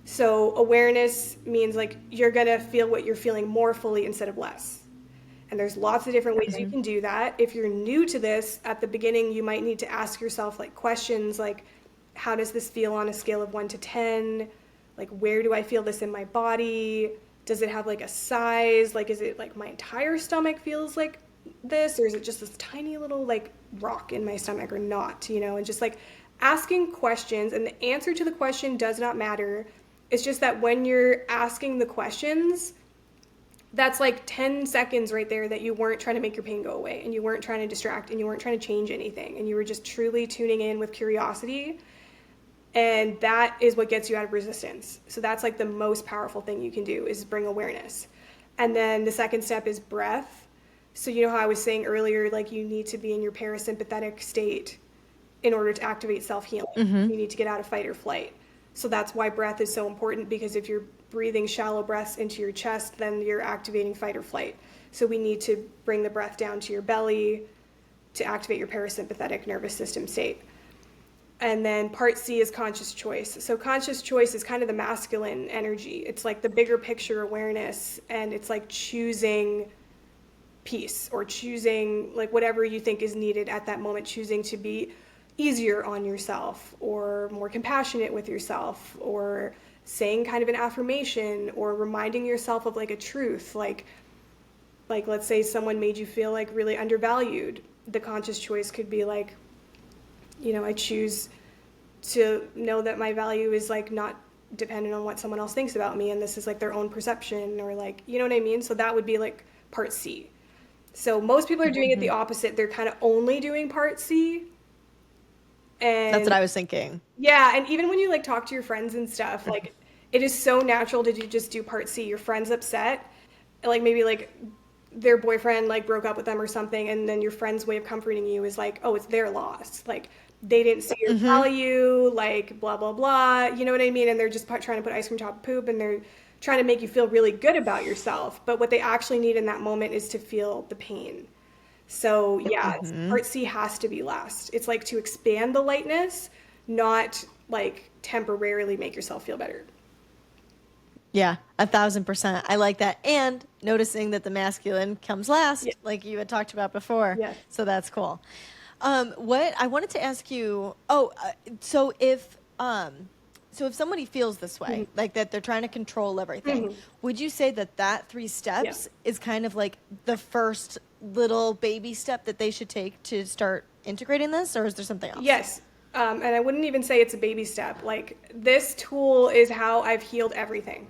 So awareness means like you're gonna feel what you're feeling more fully instead of less. And there's lots of different ways you can do that. If you're new to this, at the beginning, you might need to ask yourself like questions like, how does this feel on a scale of 1 to 10? Like, where do I feel this in my body? Does it have like a size? Like, is it like my entire stomach feels like this, or is it just this tiny little like rock in my stomach or not, and just like asking questions. And the answer to the question does not matter. It's just that when you're asking the questions, that's like 10 seconds right there that you weren't trying to make your pain go away, and you weren't trying to distract, and you weren't trying to change anything, and you were just truly tuning in with curiosity. And that is what gets you out of resistance. So that's like the most powerful thing you can do, is bring awareness. And then the second step is breath. So you know how I was saying earlier, like you need to be in your parasympathetic state in order to activate self-healing. You need to get out of fight or flight. So that's why breath is so important, because if you're breathing shallow breaths into your chest, then you're activating fight or flight. So we need to bring the breath down to your belly to activate your parasympathetic nervous system state. And then part C is conscious choice. So conscious choice is kind of the masculine energy. It's like the bigger picture awareness, and it's like choosing peace, or choosing like whatever you think is needed at that moment, choosing to be easier on yourself, or more compassionate with yourself, or saying kind of an affirmation, or reminding yourself of like a truth, like let's say someone made you feel like really undervalued. The conscious choice could be like, I choose to know that my value is like not dependent on what someone else thinks about me, and this is like their own perception, or like, you know what I mean? So that would be like part C. So most people are doing it the opposite. They're kind of only doing part C. And That's what I was thinking. yeah, and even when you like talk to your friends and stuff, like it is so natural to just do part C. Your friend's upset, like maybe like their boyfriend like broke up with them or something, and then your friend's way of comforting you is like, oh, it's their loss, like they didn't see your value, like blah blah blah, you know what I mean? And they're just trying to put ice cream top of poop, and they're trying to make you feel really good about yourself, but what they actually need in that moment is to feel the pain. So yeah, part C has to be last. It's like to expand the lightness, not like temporarily make yourself feel better. Yeah, 1,000%. I like that. And noticing that the masculine comes last, Yeah. like you had talked about before. Yes. So that's cool. What I wanted to ask you, so if somebody feels this way, like that they're trying to control everything, would you say that 3 steps is kind of like the first little baby step that they should take to start integrating this, or is there something else? Yes. And I wouldn't even say it's a baby step. Like this tool is how I've healed everything.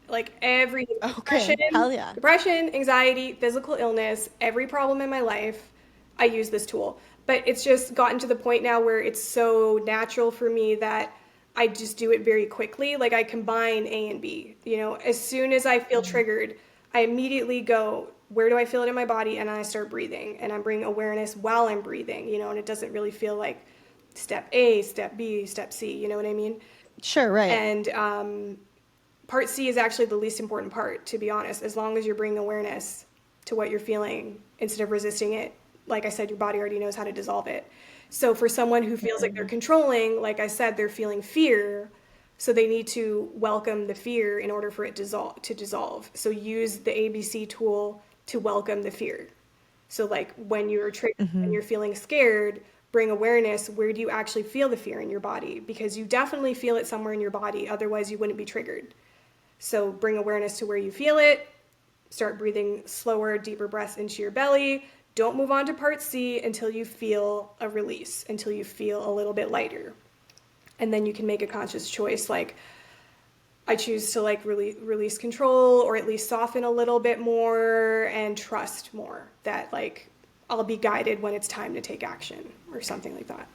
Like everything. Okay, hell yeah. Depression, anxiety, physical illness, every problem in my life, I use this tool. But it's just gotten to the point now where it's so natural for me that I just do it very quickly. Like I combine A and B. As soon as I feel triggered, I immediately go, where do I feel it in my body? And I start breathing, and I'm bringing awareness while I'm breathing, and it doesn't really feel like step A, step B, step C, you know what I mean? Sure, right. And part C is actually the least important part, to be honest, as long as you're bringing awareness to what you're feeling instead of resisting it. Like I said, your body already knows how to dissolve it. So for someone who feels like they're controlling, like I said, they're feeling fear, so they need to welcome the fear in order for it to dissolve. So use the A.B.C tool to welcome the fear. So like when you're triggered, when you're feeling scared, bring awareness. Where do you actually feel the fear in your body? Because you definitely feel it somewhere in your body. Otherwise, you wouldn't be triggered. So bring awareness to where you feel it. Start breathing slower, deeper breaths into your belly. Don't move on to part C until you feel a release, until you feel a little bit lighter. And then you can make a conscious choice, like I choose to like release control, or at least soften a little bit more and trust more that like I'll be guided when it's time to take action, or something like that.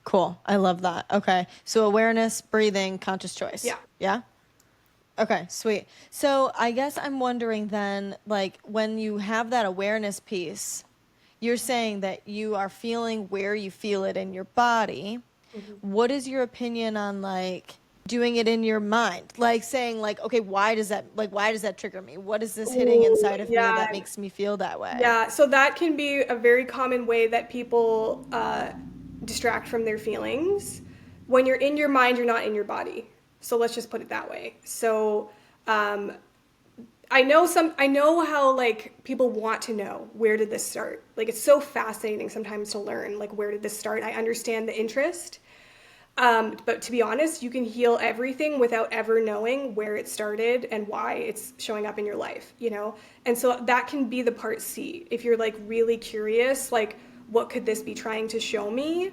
Cool. I love that. Okay. So awareness, breathing, conscious choice. Yeah. Yeah? Okay, sweet. So I guess I'm wondering then, like, when you have that awareness piece, you're saying that you are feeling where you feel it in your body. What is your opinion on, like, doing it in your mind? Like saying, like, okay, why does that trigger me? What is this hitting inside of me that makes me feel that way? Yeah, so that can be a very common way that people distract from their feelings. When you're in your mind, you're not in your body. So let's just put it that way. So I know how like people want to know, where did this start? Like it's so fascinating sometimes to learn, like, where did this start? I understand the interest. But to be honest, you can heal everything without ever knowing where it started and why it's showing up in your life, you know? And so that can be the part C. If you're like really curious, like, what could this be trying to show me?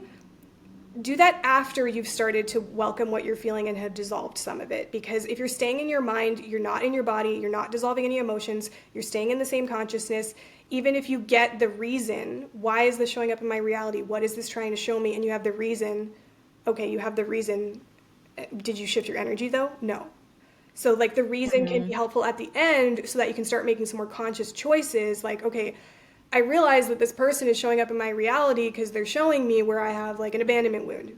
Do that after you've started to welcome what you're feeling and have dissolved some of it. Because if you're staying in your mind, you're not in your body, you're not dissolving any emotions, you're staying in the same consciousness. Even if you get the reason, why is this showing up in my reality? What is this trying to show me? And you have the reason, okay, you have the reason. Did you shift your energy though? No. So like the reason can be helpful at the end so that you can start making some more conscious choices. Like, okay, I realize that this person is showing up in my reality because they're showing me where I have like an abandonment wound,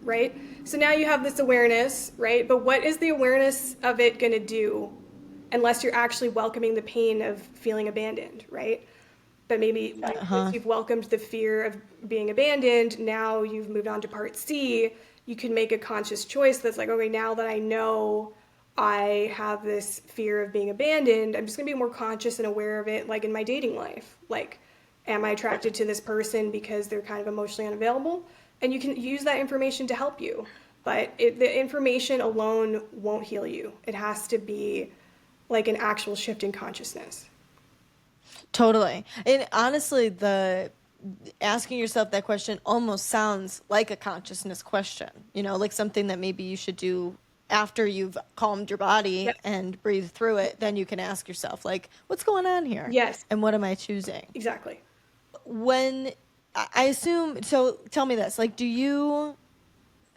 right? So now you have this awareness, right? But what is the awareness of it going to do unless you're actually welcoming the pain of feeling abandoned, right? But maybe once you've welcomed the fear of being abandoned, now you've moved on to part C, you can make a conscious choice that's like, okay, now that I know I have this fear of being abandoned, I'm just gonna be more conscious and aware of it, like in my dating life. Like, am I attracted to this person because they're kind of emotionally unavailable? And you can use that information to help you. But the information alone won't heal you. It has to be like an actual shift in consciousness. Totally. And honestly, the asking yourself that question almost sounds like a consciousness question, like something that maybe you should do after you've calmed your body Yep. and breathed through it. Then you can ask yourself, like, what's going on here? Yes, And what am I choosing? exactly. When I assume, so tell me this, like, do you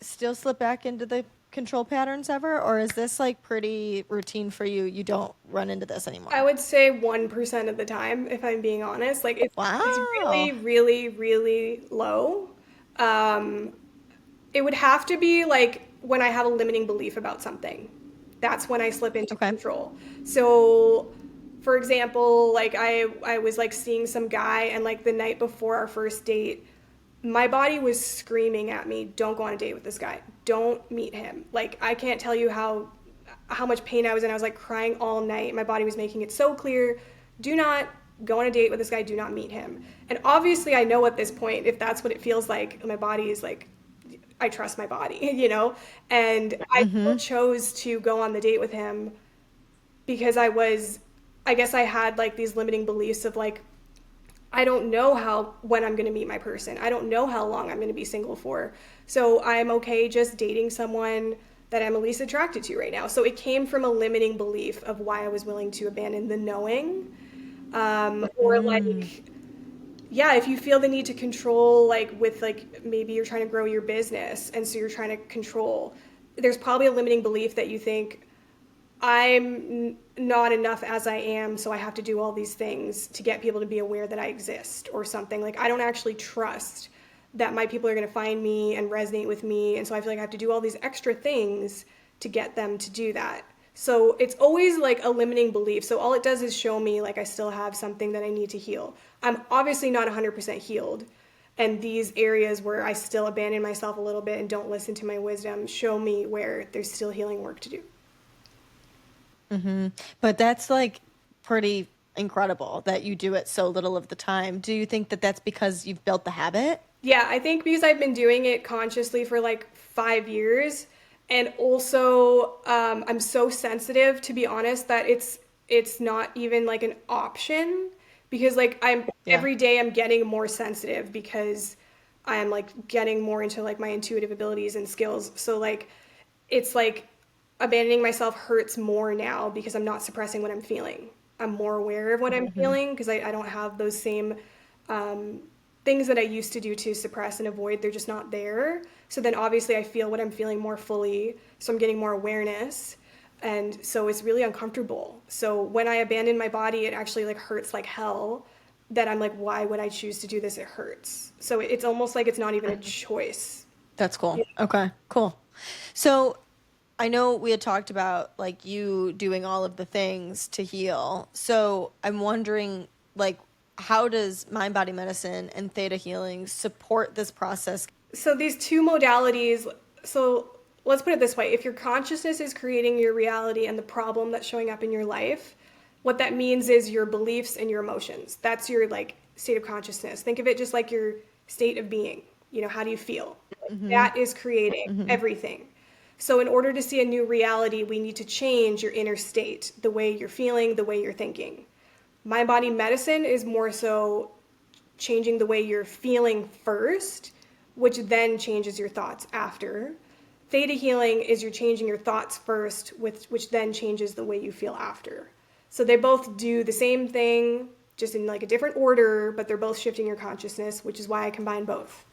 still slip back into the control patterns ever, or is this like pretty routine for you? You don't run into this I anymore? would say 1% of the time, if I'm being honest. Like it's really, Wow. really, really low. Um, it would have to be like when I have a limiting belief about something. That's when I slip into Okay. control. So, for example, like I was like seeing some guy, and like the night before our first date, my body was screaming at me, don't go on a date with this guy, don't meet him. Like I can't tell you how much pain I was in. I was like crying all night. My body was making it so clear, do not go on a date with this guy, do not meet him. And obviously I know at this point, if that's what it feels like, my body is like, I trust my body, you know. And I still chose to go on the date with him because I guess I had like these limiting beliefs of like, I don't know when I'm going to meet my person. I don't know how long I'm going to be single for. So I'm okay just dating someone that I'm at least attracted to right now. So it came from a limiting belief of why I was willing to abandon the knowing. Or like, yeah, if you feel the need to control, like with like maybe you're trying to grow your business and so you're trying to control, there's probably a limiting belief that you think I'm not enough as I am, so I have to do all these things to get people to be aware that I exist or something. Like, I don't actually trust that my people are going to find me and resonate with me, and so I feel like I have to do all these extra things to get them to do that. So it's always like a limiting belief. So all it does is show me like I still have something that I need to heal. I'm obviously not 100% healed. And these areas where I still abandon myself a little bit and don't listen to my wisdom show me where there's still healing work to do. But that's like pretty incredible that you do it so little of the time. Do you think that that's because you've built the habit? Yeah, I think because I've been doing it consciously for like 5 years, and also I'm so sensitive, to be honest, that it's not even like an option because like I'm Yeah. every day I'm getting more sensitive because I'm like getting more into like my intuitive abilities and skills. So like it's like abandoning myself hurts more now because I'm not suppressing what I'm feeling. I'm more aware of what I'm feeling because I don't have those same um, things that I used to do to suppress and avoid. They're just not there. So then obviously I feel what I'm feeling more fully. So I'm getting more awareness. And so it's really uncomfortable. So when I abandon my body, it actually like hurts like hell. That I'm like, why would I choose to do this? It hurts. So it's almost like it's not even a choice. That's Yeah. cool. Okay, cool. So I know we had talked about like you doing all of the things to heal. So I'm wondering, like, how does mind body medicine and theta healing support this process? So these two modalities, so let's put it this way. If your consciousness is creating your reality and the problem that's showing up in your life, what that means is your beliefs and your emotions. That's your like state of consciousness. Think of it just like your state of being. How do you feel? That is creating everything. So in order to see a new reality, we need to change your inner state, the way you're feeling, the way you're thinking. Mind body medicine is more so changing the way you're feeling first, which then changes your thoughts after. Theta healing is you're changing your thoughts first, which then changes the way you feel after. So they both do the same thing, just in like a different order, but they're both shifting your consciousness, which is why I combine both.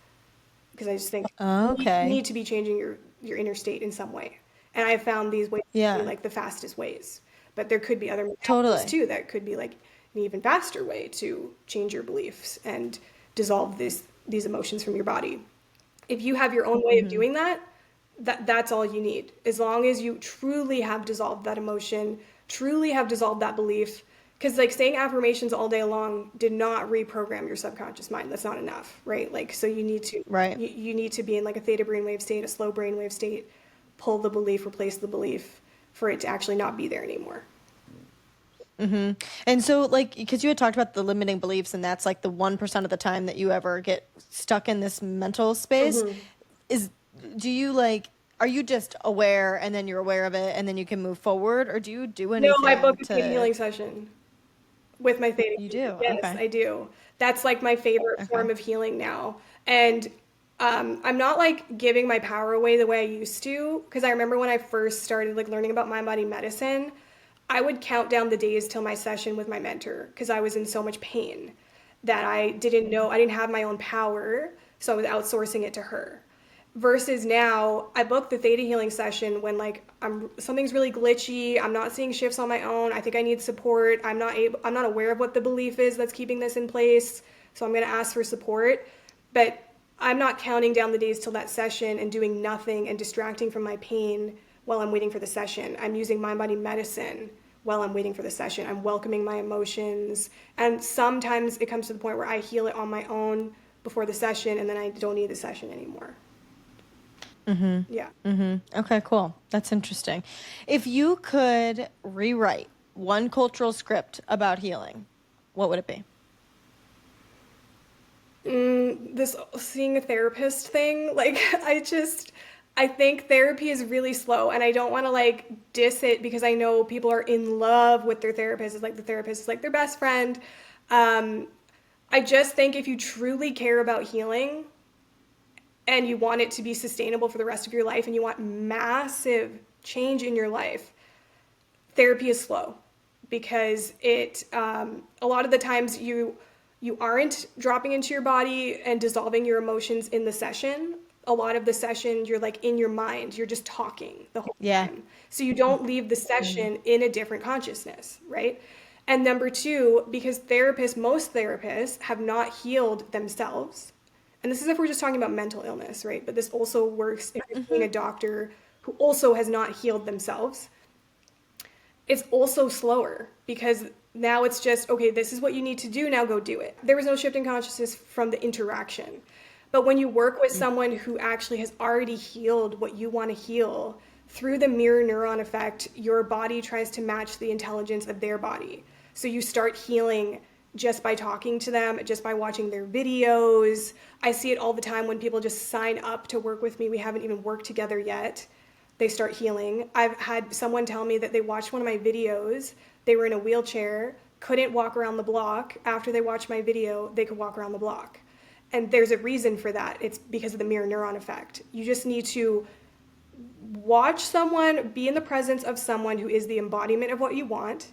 Because I just think you Okay. need to be changing your inner state in some way. And I found these ways to be Yeah, like the fastest ways. But there could be other modalities totally. too that could be like an even faster way to change your beliefs and dissolve these emotions from your body. If you have your own way of doing that, that's all you need. As long as you truly have dissolved that emotion, truly have dissolved that belief, because like saying affirmations all day long did not reprogram your subconscious mind. That's not enough, right? Like so you need to Right. you need to be in like a theta brainwave state, a slow brainwave state, pull the belief, replace the belief for it to actually not be there anymore. And so, like, because you had talked about the limiting beliefs, and that's like the 1% of the time that you ever get stuck in this mental space. Is, do you like, are you just aware and then you're aware of it and then you can move forward, or do you do No, I anything book a theta to, healing session with my theta you healer. do? Yes, Okay. I do. That's like my favorite Okay. form of healing now. And I'm not like giving my power away the way I used to, because I remember when I first started like learning about mind body medicine, I would count down the days till my session with my mentor because I was in so much pain that I didn't have my own power, so I was outsourcing it to her. Versus now, I book the theta healing session when like something's really glitchy, I'm not seeing shifts on my own, I think I need support, I'm not aware of what the belief is that's keeping this in place, so I'm going to ask for support. But I'm not counting down the days till that session and doing nothing and distracting from my pain while I'm waiting for the session. I'm using mind body medicine while I'm waiting for the session. I'm welcoming my emotions. And sometimes it comes to the point where I heal it on my own before the session and then I don't need the session anymore. Yeah. Okay, cool. That's interesting. If you could rewrite one cultural script about healing, what would it be? This seeing a therapist thing, like I think therapy is really slow and I don't want to like diss it because I know people are in love with their therapist. It's like the therapist is like their best friend. Um, I just think if you truly care about healing and you want it to be sustainable for the rest of your life and you want massive change in your life, therapy is slow because a lot of the times you aren't dropping into your body and dissolving your emotions in the session. A lot of the session you're like in your mind, you're just talking the whole Yeah. time, so you don't leave the session in a different consciousness, right? And number two, because most therapists have not healed themselves, and this is if we're just talking about mental illness, right? But this also works if you're seeing a doctor who also has not healed themselves. It's also slower because now it's just, okay, this is what you need to do, now go do it. There was no shift in consciousness from the interaction. But when you work with someone who actually has already healed what you want to heal, through the mirror neuron effect, your body tries to match the intelligence of their body. So you start healing just by talking to them, just by watching their videos. I see it all the time when people just sign up to work with me. We haven't even worked together yet. They start healing. I've had someone tell me that they watched one of my videos. They were in a wheelchair, couldn't walk around the block. After they watched my video, they could walk around the block. And there's a reason for that. It's because of the mirror neuron effect. You just need to watch someone, be in the presence of someone who is the embodiment of what you want,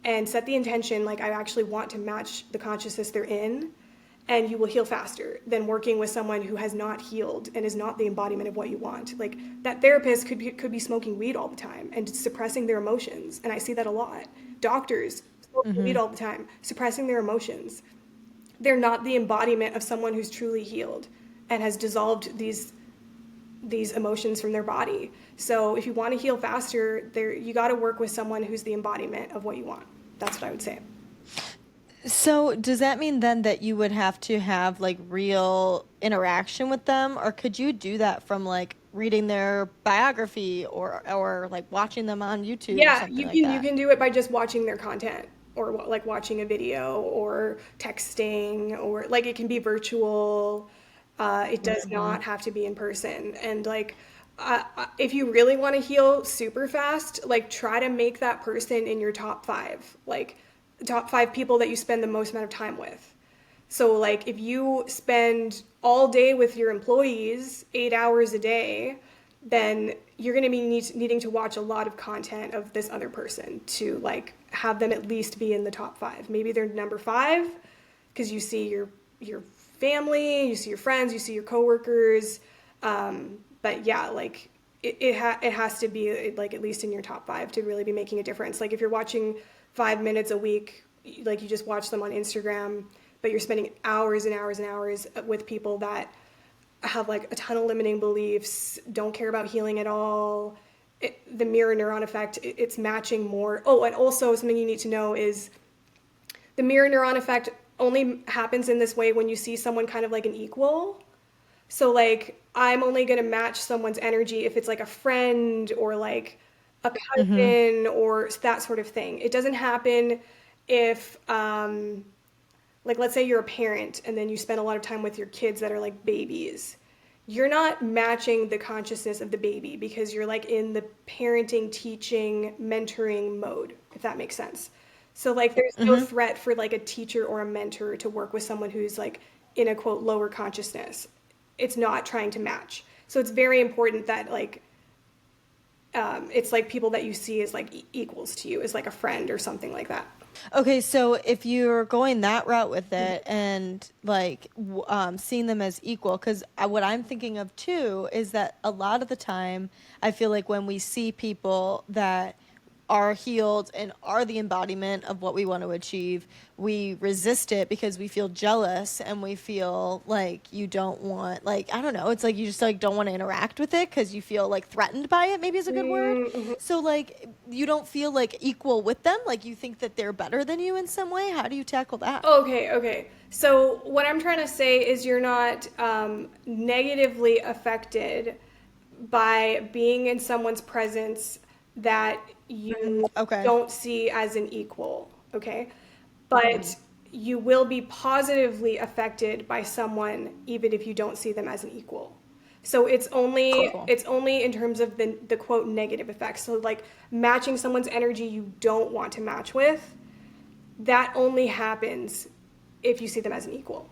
and set the intention like, I actually want to match the consciousness they're in, and you will heal faster than working with someone who has not healed and is not the embodiment of what you want. Like that therapist could be smoking weed all the time and suppressing their emotions, and I see that a lot. Doctors smoking weed all the time, suppressing their emotions. They're not the embodiment of someone who's truly healed and has dissolved these emotions from their body. So if you want to heal faster, you got to work with someone who's the embodiment of what you want. That's what I would say. So does that mean then that you would have to have like real interaction with them, or could you do that from like reading their biography or like watching them on YouTube or Yeah, something like you that? can do it by just watching their content or like watching a video or texting or like it can be virtual. It does not have to be in person. And like, if you really want to heal super fast, like try to make that person in your top five, like top five people that you spend the most amount of time with. So like if you spend all day with your employees, 8 hours a day, then you're going to be needing to watch a lot of content of this other person to like have them at least be in the top five. Maybe they're number five because you see your family, you see your friends, you see your coworkers. But yeah, like it has to be like at least in your top five to really be making a difference. Like if you're watching 5 minutes a week, like you just watch them on Instagram, but you're spending hours and hours and hours with people that have like a ton of limiting beliefs, don't care about healing at all. The mirror neuron effect, it's matching more. Oh, and also something you need to know is the mirror neuron effect only happens in this way when you see someone kind of like an equal. So like I'm only going to match someone's energy if it's like a friend or like a cousin or that sort of thing. It doesn't happen if like let's say you're a parent and then you spend a lot of time with your kids that are like babies. You're not matching the consciousness of the baby because you're like in the parenting, teaching, mentoring mode, if that makes sense. So like there's no threat for like a teacher or a mentor to work with someone who's like in a quote lower consciousness. It's not trying to match. So it's very important that like it's like people that you see as like equals to you, as like a friend or something like that. Okay, so if you're going that route with it and like seeing them as equal, because what I'm thinking of too is that a lot of the time I feel like when we see people that are healed and are the embodiment of what we want to achieve, we resist it because we feel jealous and we feel like you don't want, like, I don't know, it's like you just like don't want to interact with it because you feel like threatened by it, maybe is a good word. So like you don't feel like equal with them, like you think that they're better than you in some way. How do you tackle that? Okay. So what I'm trying to say is you're not negatively affected by being in someone's presence that you Okay. don't see as an equal, okay? But you will be positively affected by someone even if you don't see them as an equal. So Cool. it's only in terms of the quote negative effects. So like matching someone's energy you don't want to match with, that only happens if you see them as an equal.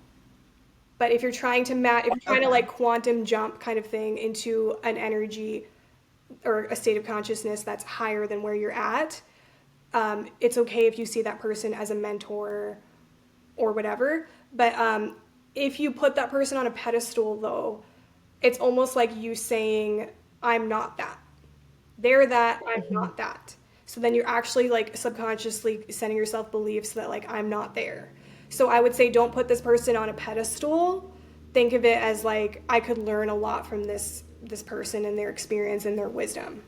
But if you're trying to if you're trying to Okay. like quantum jump kind of thing into an energy or a state of consciousness that's higher than where you're at, it's okay if you see that person as a mentor or whatever. But if you put that person on a pedestal, though, it's almost like you saying, I'm not that. They're that, I'm not that. So then you're actually like subconsciously sending yourself beliefs that like I'm not there. So I would say don't put this person on a pedestal. Think of it as like I could learn a lot from this person and their experience and their wisdom.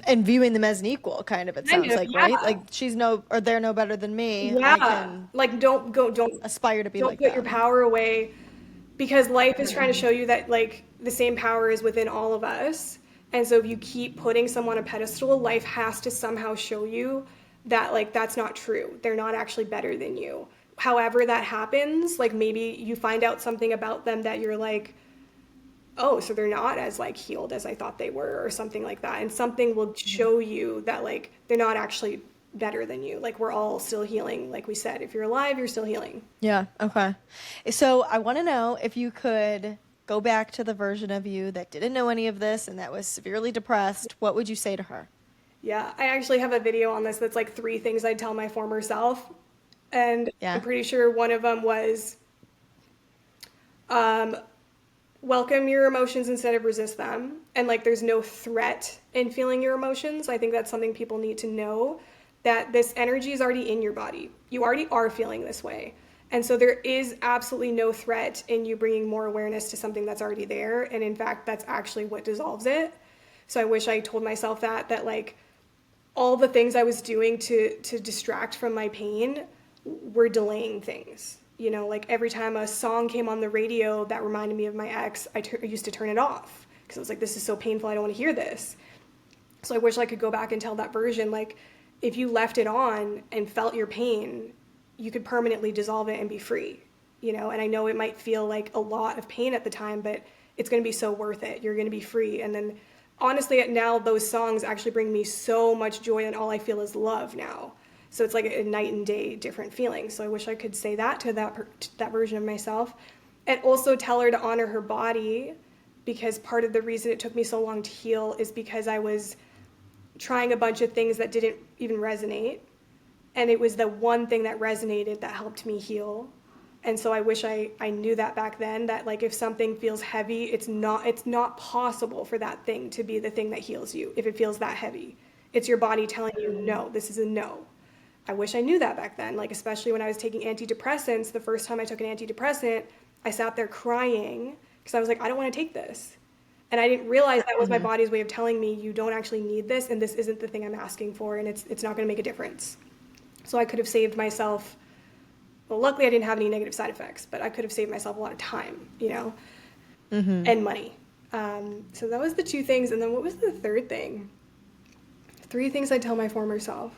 And viewing them as an equal, kind of, it Kind sounds of, like, right? yeah. Like she's no, or they're no better than me. I Yeah. can Like aspire to be don't like put your them. power away because life is trying to show you that like the same power is within all of us. And so if you keep putting someone on a pedestal, life has to somehow show you that like that's not true. They're not actually better than you. However that happens, like maybe you find out something about them that you're like, oh, so they're not as like healed as I thought they were or something like that. And something will show you that like they're not actually better than you. Like we're all still healing. Like we said, if you're alive, you're still healing. Yeah. Okay. So I want to know if you could go back to the version of you that didn't know any of this and that was severely depressed. What would you say to her? Yeah, I actually have a video on this that's like 3 things I'd tell my former self. And I'm Yeah. pretty sure one of them was um, welcome your emotions instead of resist them. And like there's no threat in feeling your emotions. I think that's something people need to know that this energy is already in your body. You already are feeling this way. And so there is absolutely no threat in you bringing more awareness to something that's already there. And in fact, that's actually what dissolves it. So I wish I told myself that like all the things I was doing to distract from my pain were delaying things. You know, like every time a song came on the radio that reminded me of my ex, I used to turn it off because I was like, this is so painful. I don't want to hear this. So I wish I could go back and tell that version, like, if you left it on and felt your pain, you could permanently dissolve it and be free. and I know it might feel like a lot of pain at the time, but it's going to be so worth it. You're going to be free. And then honestly, now those songs actually bring me so much joy, and all I feel is love now. So it's like a night and day different feeling. So I wish I could say that to that version of myself, and also tell her to honor her body, because part of the reason it took me so long to heal is because I was trying a bunch of things that didn't even resonate, and it was the one thing that resonated that helped me heal. And so I wish I knew that back then, that like if something feels heavy, it's not possible for that thing to be the thing that heals you if it feels that heavy. It's your body telling you, no, this is a no. I wish I knew that back then, like especially when I was taking antidepressants. The first time I took an antidepressant, I sat there crying because I was like, I don't want to take this. And I didn't realize that was my body's way of telling me, you don't actually need this, and this isn't the thing I'm asking for, and it's not going to make a difference. So I could have saved myself, well, luckily I didn't have any negative side effects, but I could have saved myself a lot of time, and money. So that was the two things. And then what was the third thing? 3 things I'd tell my former self.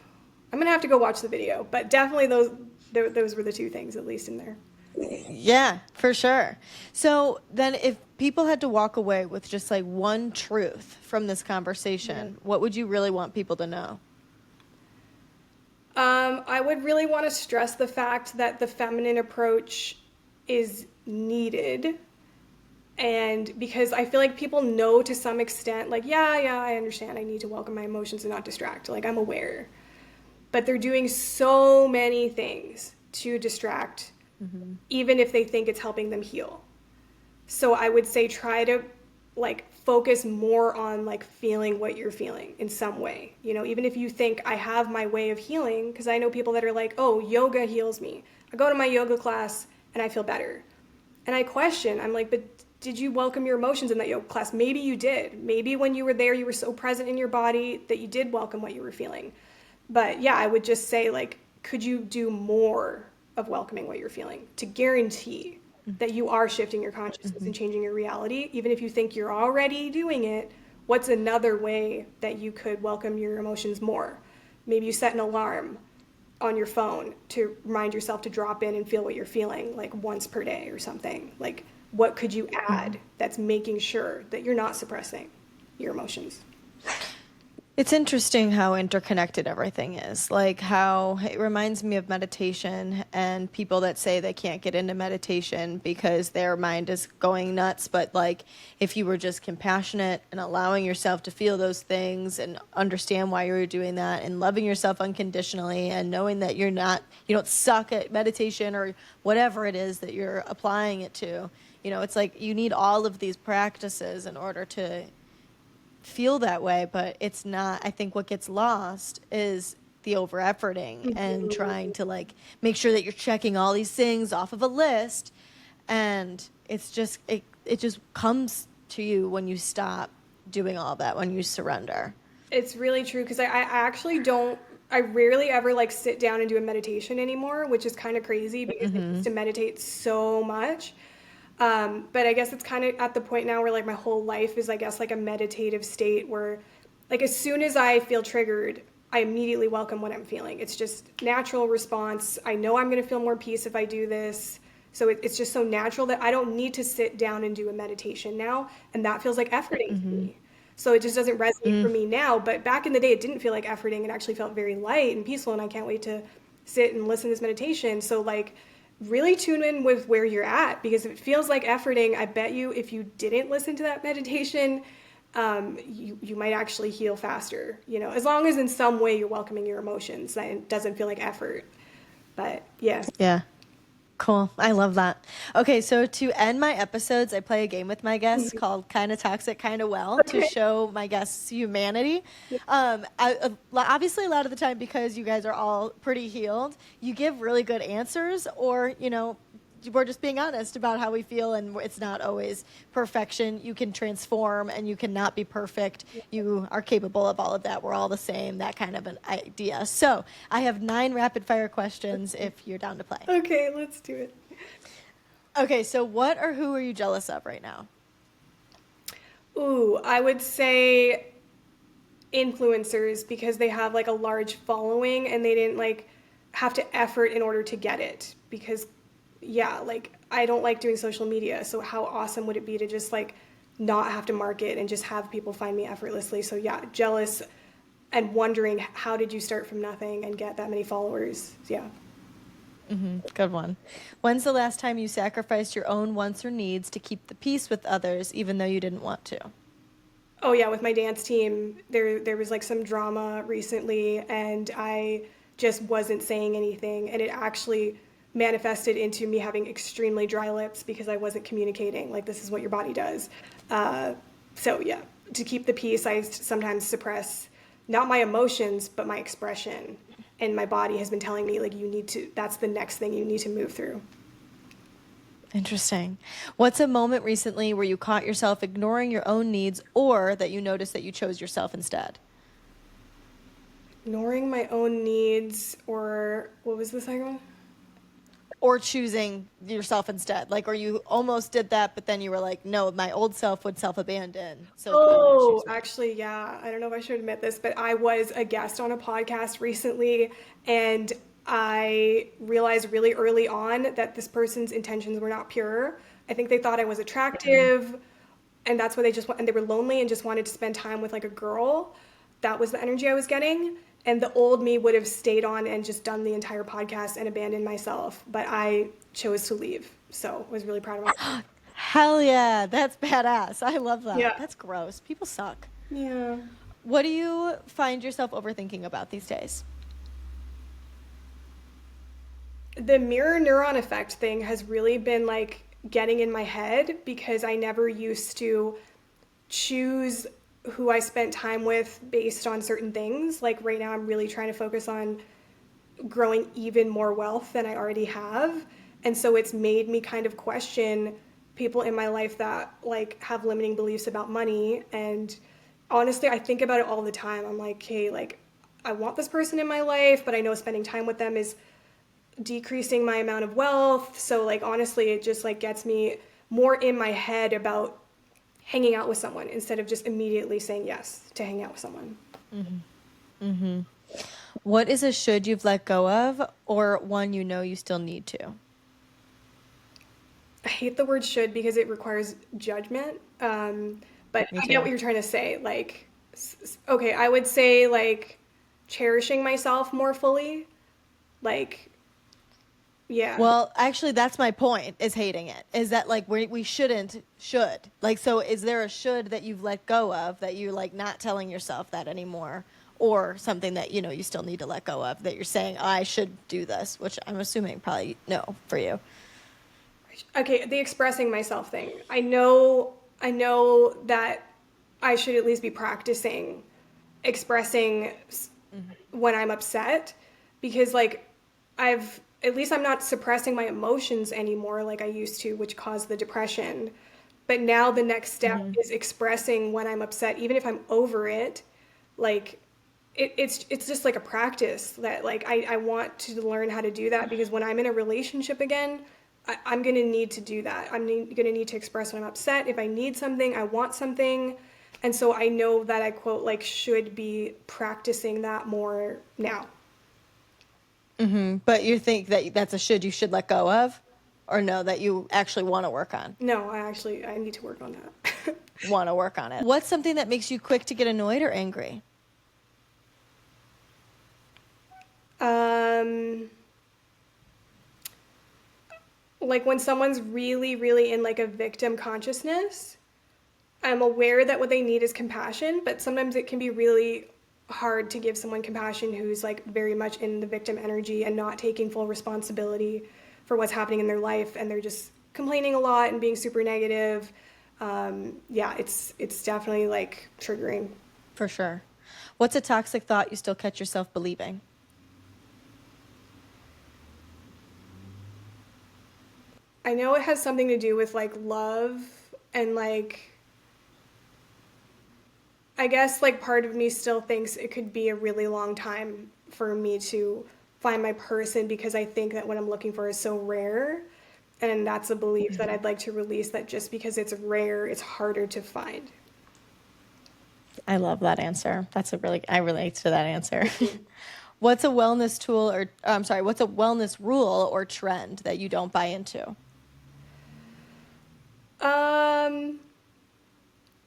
I'm going to have to go watch the video, but definitely those were the 2 things, at least in there. Yeah, for sure. So then if people had to walk away with just like one truth from this conversation, what would you really want people to know? I would really want to stress the fact that the feminine approach is needed. And because I feel like people know to some extent, like, yeah, I understand. I need to welcome my emotions and not distract. Like, I'm aware. But they're doing so many things to distract, even if they think it's helping them heal. So I would say try to like focus more on like feeling what you're feeling in some way. Even if you think I have my way of healing, because I know people that are like, oh, yoga heals me. I go to my yoga class and I feel better. And I question, I'm like, but did you welcome your emotions in that yoga class? Maybe you did. Maybe when you were there, you were so present in your body that you did welcome what you were feeling. But yeah, I would just say, like, could you do more of welcoming what you're feeling to guarantee that you are shifting your consciousness and changing your reality? Even if you think you're already doing it, what's another way that you could welcome your emotions more? Maybe you set an alarm on your phone to remind yourself to drop in and feel what you're feeling, like once per day or something. Like, what could you add that's making sure that you're not suppressing your emotions? It's interesting how interconnected everything is. Like how it reminds me of meditation and people that say they can't get into meditation because their mind is going nuts. But like if you were just compassionate and allowing yourself to feel those things and understand why you're doing that and loving yourself unconditionally and knowing that you don't suck at meditation or whatever it is that you're applying it to, it's like you need all of these practices in order to feel that way, but it's not. I think what gets lost is the over efforting and trying to like make sure that you're checking all these things off of a list, and it's just it just comes to you when you stop doing all that, when you surrender. It's really true, because I actually don't, I rarely ever like sit down and do a meditation anymore, which is kind of crazy because I used to meditate so much. But I guess it's kind of at the point now where like my whole life is, I guess, like a meditative state where like as soon as I feel triggered, I immediately welcome what I'm feeling. It's just natural response. I know I'm going to feel more peace if I do this. So it's just so natural that I don't need to sit down and do a meditation now. And that feels like efforting to me. So it just doesn't resonate for me now. But back in the day, it didn't feel like efforting. It actually felt very light and peaceful. And I can't wait to sit and listen to this meditation. So like, really tune in with where you're at, because if it feels like efforting, I bet you if you didn't listen to that meditation, you might actually heal faster, as long as in some way you're welcoming your emotions, that it doesn't feel like effort. But yes. Yeah. Cool. I love that. Okay, so to end my episodes, I play a game with my guests called Kinda Toxic, Kinda Well, to show my guests humanity. Obviously, a lot of the time, because you guys are all pretty healed, you give really good answers, or, we're just being honest about how we feel, and it's not always perfection. You can transform, and you cannot be perfect. You are capable of all of that. We're all the same, that kind of an idea. So I have 9 rapid fire questions if you're down to play. Okay, let's do it. Okay, so what or who are you jealous of right now? Ooh, I would say influencers, because they have like a large following and they didn't like have to effort in order to get it, because yeah, like I don't like doing social media. So how awesome would it be to just like not have to market and just have people find me effortlessly? So yeah, jealous and wondering how did you start from nothing and get that many followers? Yeah. Good one. When's the last time you sacrificed your own wants or needs to keep the peace with others, even though you didn't want to? Oh yeah, with my dance team, there was like some drama recently, and I just wasn't saying anything, and it actually manifested into me having extremely dry lips because I wasn't communicating. Like this is what your body does. Uh, so yeah, to keep the peace, I sometimes suppress not my emotions but my expression, and my body has been telling me like you need to. That's the next thing you need to move through. Interesting. What's a moment recently where you caught yourself ignoring your own needs or that you noticed that you chose yourself instead? Ignoring my own needs, or what was the second one? Or choosing yourself instead? Like, or you almost did that, but then you were like, no, my old self would self abandon. So I'm going to Oh, choose me. actually, yeah. I don't know if I should admit this, but I was a guest on a podcast recently, and I realized really early on that this person's intentions were not pure. I think they thought I was attractive, and that's what they just want, and they were lonely and just wanted to spend time with like a girl. That was the energy I was getting. And the old me would have stayed on and just done the entire podcast and abandoned myself, but I chose to leave. So I was really proud of myself. Hell yeah. That's badass. I love that. Yeah. That's gross. People suck. Yeah. What do you find yourself overthinking about these days? The mirror neuron effect thing has really been like getting in my head because I never used to choose who I spent time with based on certain things. Like right now, I'm really trying to focus on growing even more wealth than I already have. And so it's made me kind of question people in my life that like have limiting beliefs about money. And honestly, I think about it all the time. I'm like, hey, like I want this person in my life, but I know spending time with them is decreasing my amount of wealth. So like honestly, it just like gets me more in my head about hanging out with someone instead of just immediately saying yes to hang out with someone. What is a should you've let go of or one you know you still need to? I hate the word should because it requires judgment. But Me I get too. what you're trying to say. Like, okay, I would say like cherishing myself more fully. Like, yeah. Well, actually, that's my point is hating it. Is that like we shouldn't should. Like, so is there a should that you've let go of that you're like not telling yourself that anymore? Or something that, you know, you still need to let go of that you're saying, I should do this, which I'm assuming probably no for you. Okay, the expressing myself thing. I know that I should at least be practicing expressing when I'm upset because like I've at least I'm not suppressing my emotions anymore like I used to, which caused the depression. But now the next step is expressing when I'm upset, even if I'm over it. Like it's just like a practice that like I want to learn how to do that because when I'm in a relationship again, I'm gonna need to do that. Gonna need to express when I'm upset. If I need something, I want something. And so I know that I quote like should be practicing that more now. But you think that that's a should you should let go of? Or no, that you actually want to work on? No, I need to work on that. Want to work on it. What's something that makes you quick to get annoyed or angry? um like when someone's really, really in like a victim consciousness, I'm aware that what they need is compassion, but sometimes it can be really hard to give someone compassion who's like very much in the victim energy and not taking full responsibility for what's happening in their life, and they're just complaining a lot and being super negative. Yeah, it's definitely like triggering. For sure. What's a toxic thought you still catch yourself believing? I know it has something to do with like love and like I guess like part of me still thinks it could be a really long time for me to find my person because I think that what I'm looking for is so rare. And that's a belief that I'd like to release that just because it's rare, it's harder to find. I love that answer. I relate to that answer. What's a wellness tool or I'm sorry, what's a wellness rule or trend that you don't buy into? Um,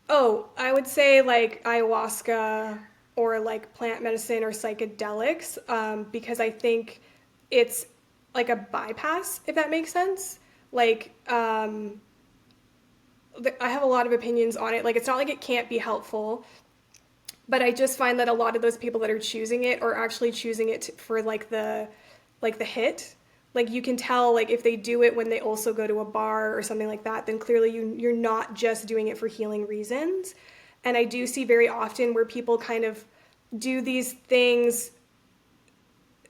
oh, I would say like ayahuasca or like plant medicine or psychedelics, because I think it's like a bypass, if that makes sense. Like, I have a lot of opinions on it. Like, it's not like it can't be helpful, but I just find that a lot of those people that are choosing it are actually choosing it for like the hit. Like you can tell like if they do it when they also go to a bar or something like that, then clearly you're not just doing it for healing reasons. And I do see very often where people kind of do these things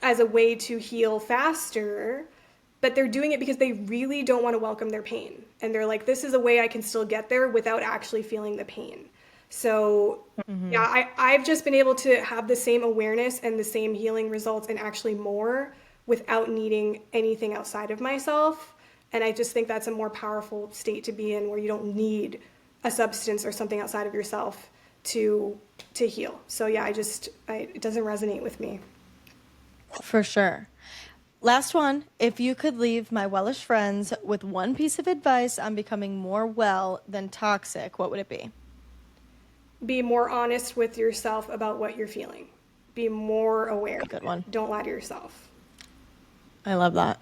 as a way to heal faster, but they're doing it because they really don't want to welcome their pain. And they're like, this is a way I can still get there without actually feeling the pain. So, yeah, I've just been able to have the same awareness and the same healing results and actually more without needing anything outside of myself. And I just think that's a more powerful state to be in where you don't need a substance or something outside of yourself to heal. So yeah, it doesn't resonate with me. For sure. Last one. If you could leave my Wellish friends with one piece of advice on becoming more well than toxic, what would it be? Be more honest with yourself about what you're feeling. Be more aware. Good one. Don't lie to yourself. I love that.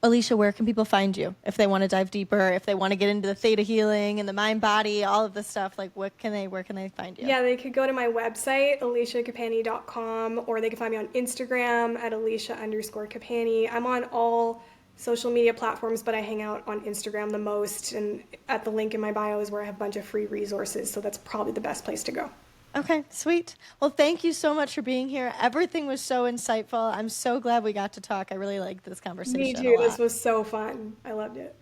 Alisha, where can people find you if they want to dive deeper, if they want to get into the theta healing and the mind body, all of this stuff? Like, where can they find you? Yeah, they could go to my website, alishakapani.com, or they can find me on Instagram at Alisha_Kapani. I'm on all social media platforms, but I hang out on Instagram the most. And at the link in my bio is where I have a bunch of free resources. So that's probably the best place to go. Okay, sweet. Well, thank you so much for being here. Everything was so insightful. I'm so glad we got to talk. I really liked this conversation. Me too. This was so fun. I loved it.